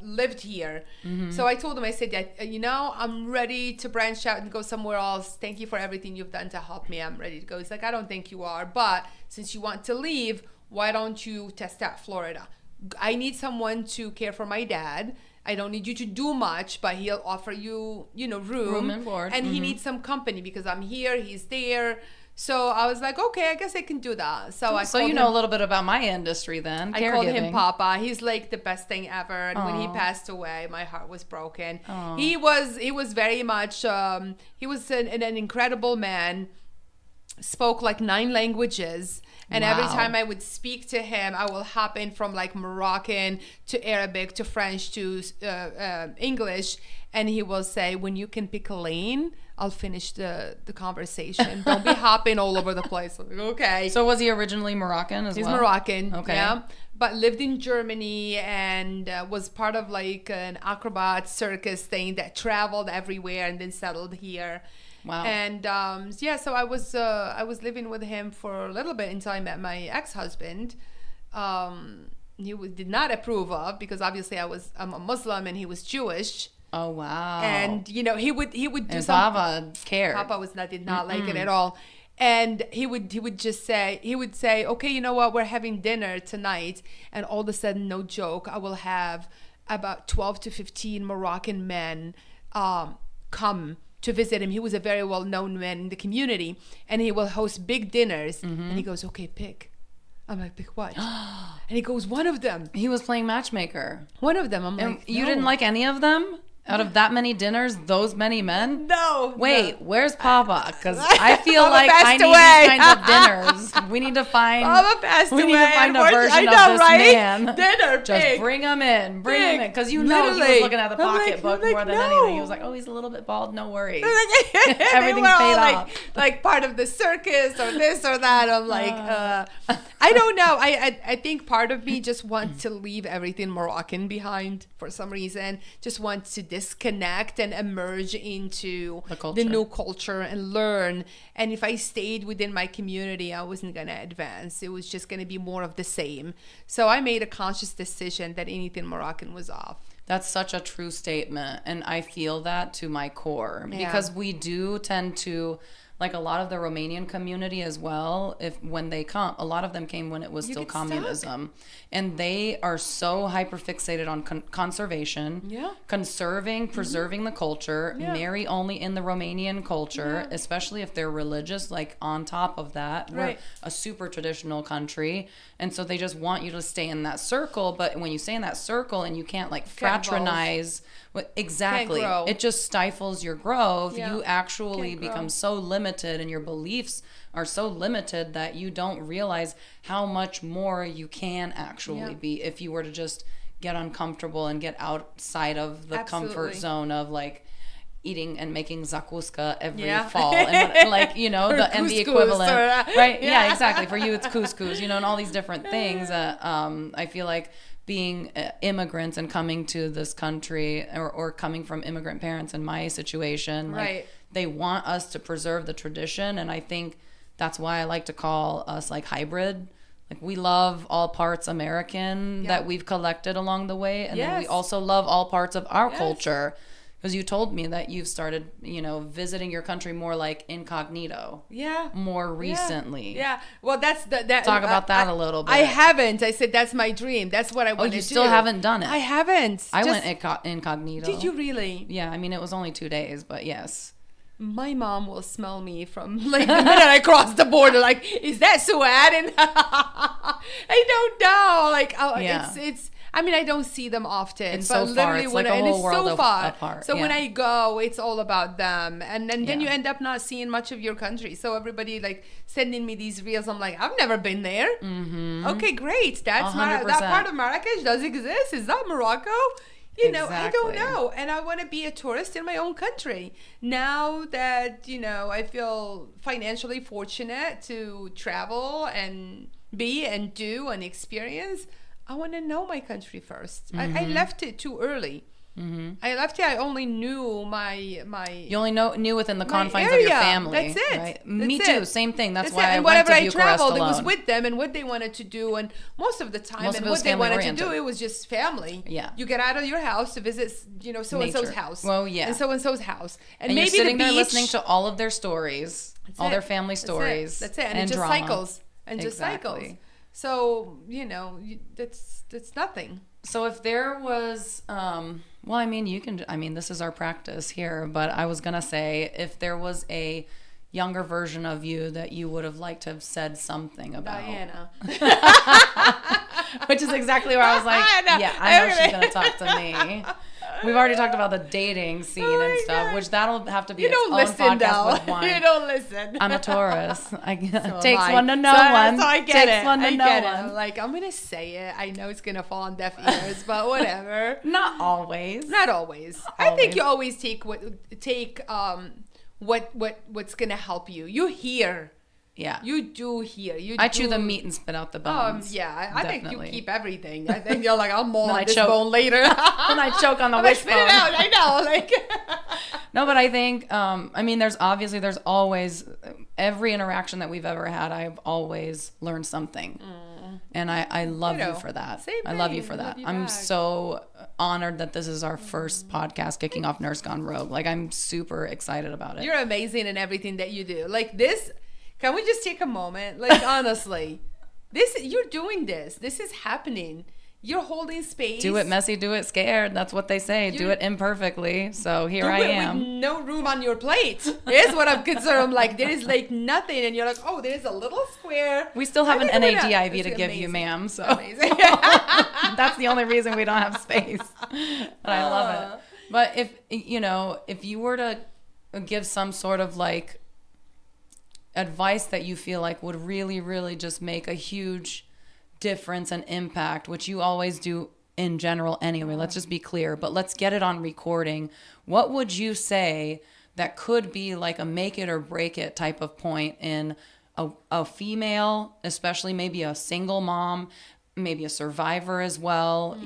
lived here. Mm-hmm. So I told him, I said, I'm ready to branch out and go somewhere else. Thank you for everything you've done to help me. I'm ready to go. He's like, I don't think you are. But since you want to leave, why don't you test out Florida? I need someone to care for my dad. I don't need you to do much, but he'll offer you, room and board. And he needs some company because I'm here, he's there. So I was like, okay, I guess I can do that. So I So you know a little bit about my industry then. I called him Papa. He's like the best thing ever. And when he Aw. passed away, my heart was broken. Aw. He was very much, he was an incredible man, spoke like 9 languages. And every Wow. time I would speak to him, I will hop in from like Moroccan to Arabic to French to English. And he will say, when you can pick a lane, I'll finish the conversation. Don't be hopping all over the place. I'm like, okay. So was he originally Moroccan as well? He's Moroccan. Okay. Yeah. But lived in Germany and was part of like an acrobat circus thing that traveled everywhere and then settled here. Wow. And so I was living with him for a little bit until I met my ex-husband. He did not approve of, because obviously I'm a Muslim and he was Jewish. Oh wow. And he would do and something. Papa cared. Papa did not like it at all. And he would say, okay, you know what, we're having dinner tonight, and all of a sudden, no joke, I will have about 12 to 15 Moroccan men come to visit him. He was a very well-known man in the community, and he will host big dinners. And he goes, okay, pick. I'm like, pick what? And he goes, one of them. He was playing matchmaker. One of them. I'm And like, you no. didn't like any of them? Out of that many dinners, those many men? No. Wait, no. where's Papa? Because I feel Papa like I passed need away. these kinds of dinners. We need to find. Papa passed we away. need to find a Unfortunately, version I know, of this right? man. Dinner, Just pig. bring him in. Bring him Pig. in. Because you know he was Literally. looking at the I'm like- pocketbook I'm like, more than no. anything. He was like, oh, he's a little bit bald. No worries. They Everything's were all paid off. like part of the circus or this or that. I'm like, I don't know. I think part of me just wants to leave everything Moroccan behind for some reason. Just wants to disconnect and emerge into the new culture and learn. And if I stayed within my community, I wasn't going to advance. It was just going to be more of the same. So I made a conscious decision that anything Moroccan was off. That's such a true statement. And I feel that to my core. Yeah. Because we do tend to, like a lot of the Romanian community as well, when they come, a lot of them came when it was still communism. And they are so hyperfixated on conservation, conserving, preserving the culture, marry only in the Romanian culture, especially if they're religious, like on top of that. We're a super traditional country. And so they just want you to stay in that circle. But when you stay in that circle and you can't like fraternize, exactly, it just stifles your growth. You actually become so limited, and your beliefs are so limited that you don't realize how much more you can actually be if you were to just get uncomfortable and get outside of the comfort zone of like eating and making zakuska every fall, and like, you know, and the equivalent, right? Yeah, exactly. For you, it's couscous, you know, and all these different things. I feel like being immigrants and coming to this country, or coming from immigrant parents in my situation, like they want us to preserve the tradition, and I think that's why I like to call us like hybrid. Like we love all parts American that we've collected along the way, and then we also love all parts of our culture. Because you told me that you've started, you know, visiting your country more like incognito. Yeah. More recently. Yeah. Well, that's that. Talk about that a little bit. I haven't. I said that's my dream. That's what I want to do. You still haven't done it? I haven't. I went incognito. Did you really? Yeah. I mean, it was only 2 days, but yes. My mom will smell me from like the minute I cross the border. Like, is that Souad? And I don't know. Like, it's. I mean, I don't see them often. It's so far. It's like a whole world apart. So when I go, it's all about them. And then you end up not seeing much of your country. So everybody like sending me these reels. I'm like, I've never been there. Mm-hmm. Okay, great. That's that part of Marrakesh does exist. Is that Morocco? You know, I don't know. And I want to be a tourist in my own country. Now that, you know, I feel financially fortunate to travel and be and do and experience, I want to know my country first. Mm-hmm. I left it too early. Mm-hmm. I left it. I only knew my. You only knew within the confines area. Of your family. That's it. Right? Me too. Same thing. That's why I went to Bucharest traveled, alone. It was with them and what they wanted to do, and most of the time, and what they wanted to do, it was just family. Yeah. You get out of your house to visit, you know, so and so's house. Well, yeah. And so's house, and maybe you're sitting there listening to all of their stories, all their family stories. That's it. And it just cycles. And just cycles. So, you know, that's nothing. So if there was, well, I mean, this is our practice here, but I was going to say, if there was a younger version of you that you would have liked to have said something about. Diana. Which is exactly where I was like, I know she's going to talk to me. We've already talked about the dating scene and stuff, God. Which that'll have to be its own podcast with wine. You don't listen. I'm a Taurus. Takes one to know one. So I get it. I get it. Like, I'm going to say it. I know it's going to fall on deaf ears, but whatever. Not always. Not always. I think you always take what's going to help you. You hear. Yeah. You do hear. I chew the meat and spit out the bones. I think you keep everything. I think you're like, I'll maul on this bone later. And I choke on the wishbone. Spit it out. I know. Like. No, but I think, I mean, there's always, every interaction that we've ever had, I've always learned something. And I love you for that. Same thing. I love you for that. I'm so honored that this is our first podcast kicking off Nurse Gone Rogue. Like, I'm super excited about it. You're amazing in everything that you do. Like this. Can we just take a moment? Like, honestly, you're doing this. This is happening. You're holding space. Do it messy, do it scared. That's what they say. Do it imperfectly. So here I am. With no room on your plate. Is what I'm concerned. I'm like, there is like nothing. And you're like, oh, there's a little square. We still have an NADIV to give you, ma'am. So that's the only reason we don't have space. But I love it. But if you were to give some sort of like advice that you feel like would really, really just make a huge difference and impact, which you always do in general anyway, let's just be clear, but let's get it on recording. What would you say that could be like a make it or break it type of point in a female, especially maybe a single mom, maybe a survivor as well,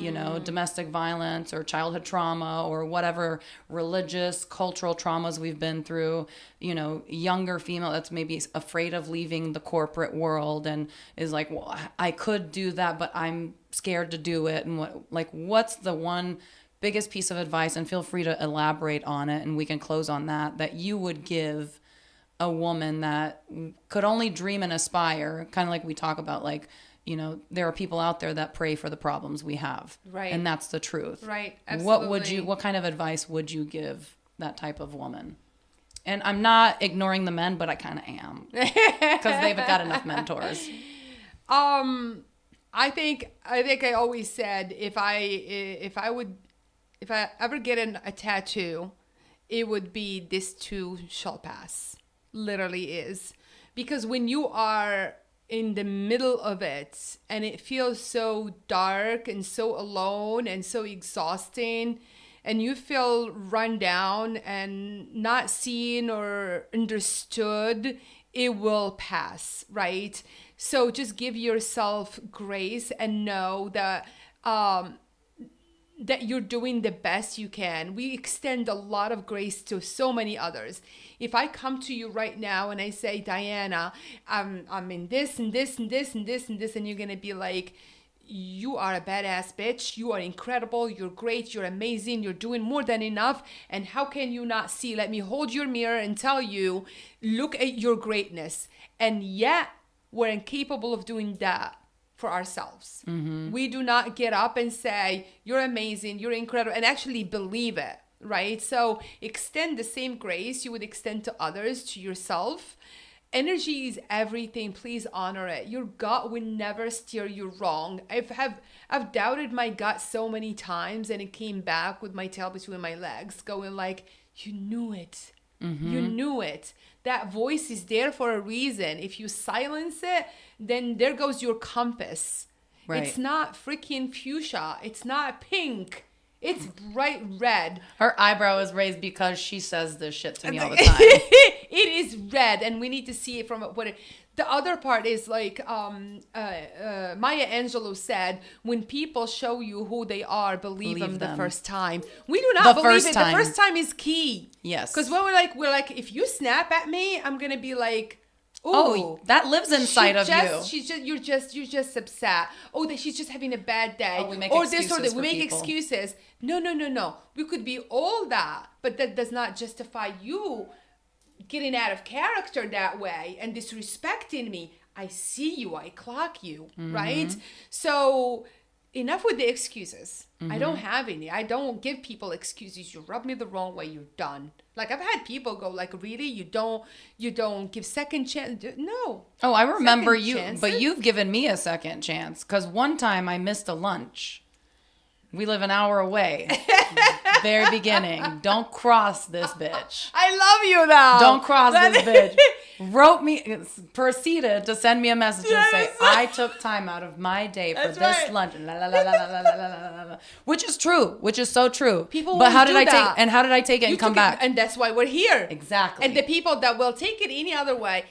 domestic violence or childhood trauma or whatever religious, cultural traumas we've been through, younger female that's maybe afraid of leaving the corporate world and is like, well, I could do that, but I'm scared to do it. And what's the one biggest piece of advice, and feel free to elaborate on it and we can close on that you would give a woman that could only dream and aspire, kind of like we talk about, like, there are people out there that pray for the problems we have. Right. And that's the truth. Right. Absolutely. What kind of advice would you give that type of woman? And I'm not ignoring the men, but I kind of am. Because they've got enough mentors. I think I always said if I ever get a tattoo, it would be this too shall pass. Literally is. Because when you are in the middle of it and it feels so dark and so alone and so exhausting and you feel run down and not seen or understood, it will pass, right? So just give yourself grace and know that that you're doing the best you can. We extend a lot of grace to so many others. If I come to you right now and I say, Diana, I'm in this and this and this and this and this, and you're gonna be like, you are a badass bitch, you are incredible, you're great, you're amazing, you're doing more than enough, and how can you not see? Let me hold your mirror and tell you, look at your greatness. And yet we're incapable of doing that for ourselves. Mm-hmm. We do not get up and say, you're amazing, you're incredible, and actually believe it, right? So extend the same grace you would extend to others, to yourself. Energy is everything. Please honor it. Your gut will never steer you wrong. I've doubted my gut so many times, and it came back with my tail between my legs, going like, you knew it. Mm-hmm. You knew it. That voice is there for a reason. If you silence it, then there goes your compass. Right. It's not freaking fuchsia. It's not pink. It's bright red. Her eyebrow is raised because she says this shit to me all the time. It is red, and we need to see it from what it... The other part is like Maya Angelou said, when people show you who they are, believe them the first time. We do not believe it. The first time is key. Yes. Because when we're like, if you snap at me, I'm going to be like, ooh, oh, that lives inside of you. You're just upset. Oh, that she's just having a bad day. Oh, we make excuses this or that. We make people. Excuses. No. We could be all that, but that does not justify you getting out of character that way and disrespecting me. I see you. I clock you, mm-hmm. right? So enough with the excuses. Mm-hmm. I don't have any. I don't give people excuses. You rub me the wrong way, you're done. Like, I've had people go like, really? You don't give second chance? No. Oh, I remember you, but you've given me a second chance. Because one time I missed a lunch. We live an hour away. Very beginning. Don't cross this bitch. I love you though. Don't cross this bitch. Proceeded to send me a message and say, I took time out of my day for this lunch. Which is true. Which is so true. People but how do did I that. take and how did I take it and come back? And that's why we're here. Exactly. And the people that will take it any other way,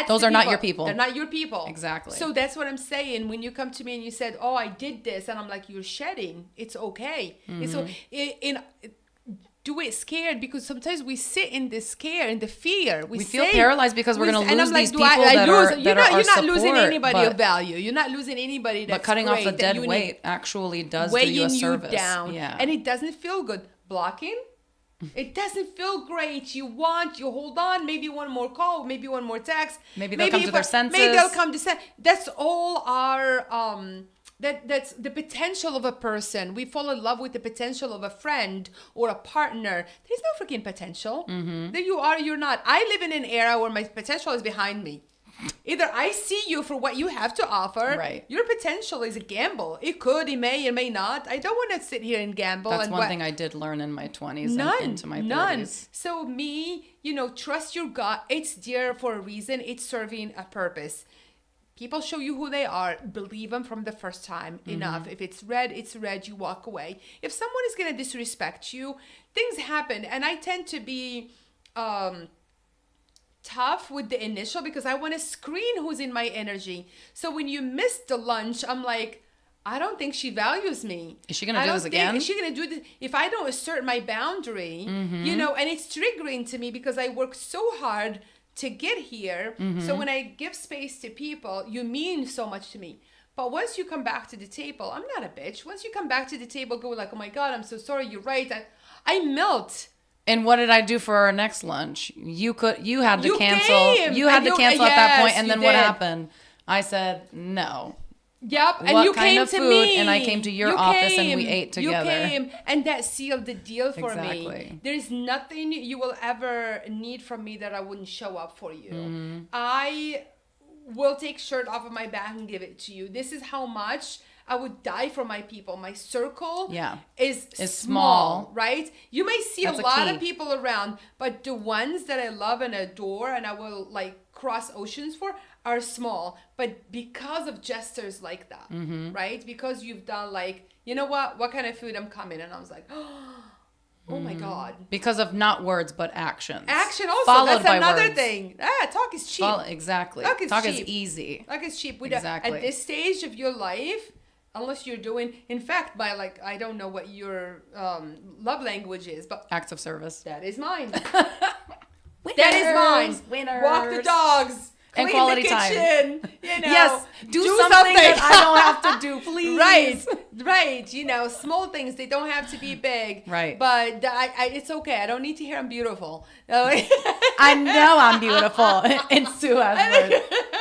those are not your people. They're not your people. Exactly. So that's what I'm saying. When you come to me and you said, oh, I did this, and I'm like, you're shedding. It's okay. Mm-hmm. So do it scared, because sometimes we sit in the scare, in the fear. We feel paralyzed because we're going to lose these people you're not support, losing anybody of value. You're not losing anybody that's But cutting great, off the dead weight actually does do you a service. Down. Yeah. And it doesn't feel good. Blocking, it doesn't feel great. You hold on, maybe one more call, maybe one more text. Maybe they'll come to their senses. Maybe they'll come to sense. That's all our... That's the potential of a person. We fall in love with the potential of a friend or a partner. There's no freaking potential. Mm-hmm. There you are, you're not. I live in an era where my potential is behind me. Either I see you for what you have to offer. Right. Your potential is a gamble. It could, it may not. I don't want to sit here and gamble. That's one thing I did learn in my 20s and into my 30s. None. So me, trust your gut. It's there for a reason. It's serving a purpose. People show you who they are. Believe them from the first time. Mm-hmm. Enough. If it's red, it's red. You walk away. If someone is going to disrespect you, things happen. And I tend to be tough with the initial because I want to screen who's in my energy. So when you miss the lunch, I'm like, I don't think she values me. Is she going to do this again? Is she going to do this? If I don't assert my boundary, mm-hmm. And it's triggering to me because I work so hard to get here. Mm-hmm. So when I give space to people, you mean so much to me. But once you come back to the table, I'm not a bitch. Once you come back to the table, go like, oh my God, I'm so sorry. You're right. I melt. And what did I do for our next lunch? You had to cancel. You had to cancel at that point. And then what happened? I said, no. Yep, and you came to me. And I came to your office and we ate together. You came, and that sealed the deal for me. Exactly. There's nothing you will ever need from me that I wouldn't show up for you. Mm-hmm. I will take shirt off of my back and give it to you. This is how much I would die for my people. My circle is small, right? You may see That's a lot of people around, but the ones that I love and adore and I will cross oceans for, are small, but because of gestures like that, right? Because you've done like, you know what kind of food I'm coming, and I was like, oh my God. Because of not words, but actions. Action also. Followed That's by another words. thing. Talk is cheap. Exactly. Talk is Talk cheap. is easy. Talk is cheap. Exactly. At this stage of your life, unless you're doing, in fact, by like, I don't know what your love language is, but Acts of service. that is mine. Winners, that is mine. Winners. Walk the dogs. And Clean quality the time. kitchen. You know, Yes. Do something that I don't have to do, please. Right. You know, small things. They don't have to be big. Right. But it's okay. I don't need to hear I'm beautiful. I know I'm beautiful in Souad's words.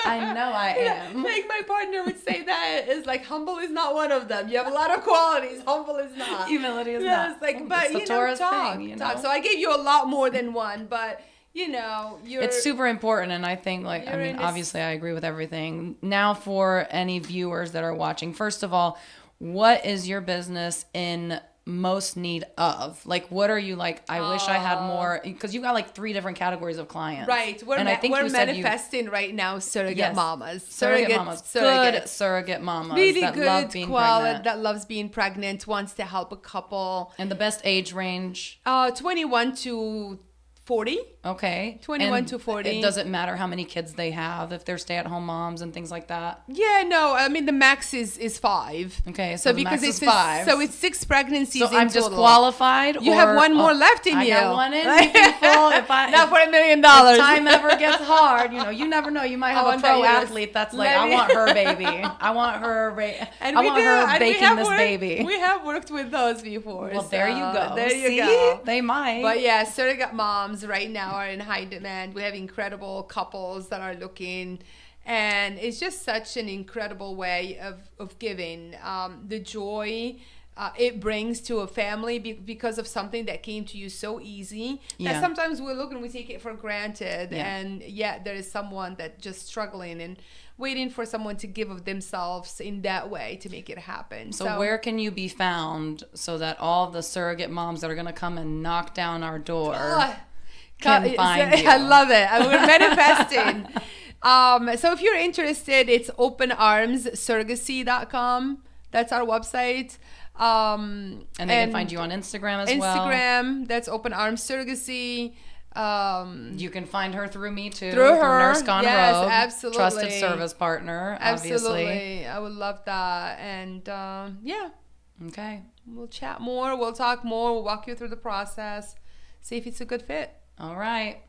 I know I am. Like my partner would say that is like, humble is not one of them. You have a lot of qualities. Humble is not. Humility is not. It's like, but it's the you know, Taurus talk, thing, you talk. know? So I gave you a lot more than one, but you know, it's super important, and I think, like, I mean, obviously I agree with everything. Now, for any viewers that are watching, first of all, what is your business in most need of? Like, what are you like, I wish I had more, because you've got like 3 different categories of clients. Right. We're manifesting right now surrogate mamas. Surrogate mamas. Good surrogate mamas. Really that good love being quality, pregnant. that loves being pregnant, wants to help a couple. And the best age range? 21 to 40. Okay. 21 to 40. Does it matter how many kids they have if they're stay-at-home moms and things like that? Yeah, no. I mean, the max is 5. Okay, so the max is 5. So it's 6 pregnancies so in I'm total. disqualified? You have one more left in you. I got one in me, people. Not for $1 million. If time ever gets hard, you know, you never know. You might have a pro athlete that's like, I want her baby. I want her baking this baby. We have worked with those before. Well, there you go. There you See? go. They might. But yeah, surrogate moms right now are in high demand. We have incredible couples that are looking, and it's just such an incredible way of giving. The joy it brings to a family because of something that came to you so easy that sometimes we look and we take it for granted, and yet there is someone that just struggling and waiting for someone to give of themselves in that way to make it happen. So where can you be found so that all the surrogate moms that are going to come and knock down our door can find you? I love it. We're manifesting. So if you're interested, it's openarmssurrogacy.com. That's our website. And they can find you on Instagram as well. Instagram, that's Open Arms Surrogacy. You can find her through me too. Through her, Nurse Gone yes, Rogue, absolutely. Trusted service partner, obviously. Absolutely, I would love that. And yeah. Okay. We'll chat more. We'll talk more. We'll walk you through the process. See if it's a good fit. All right.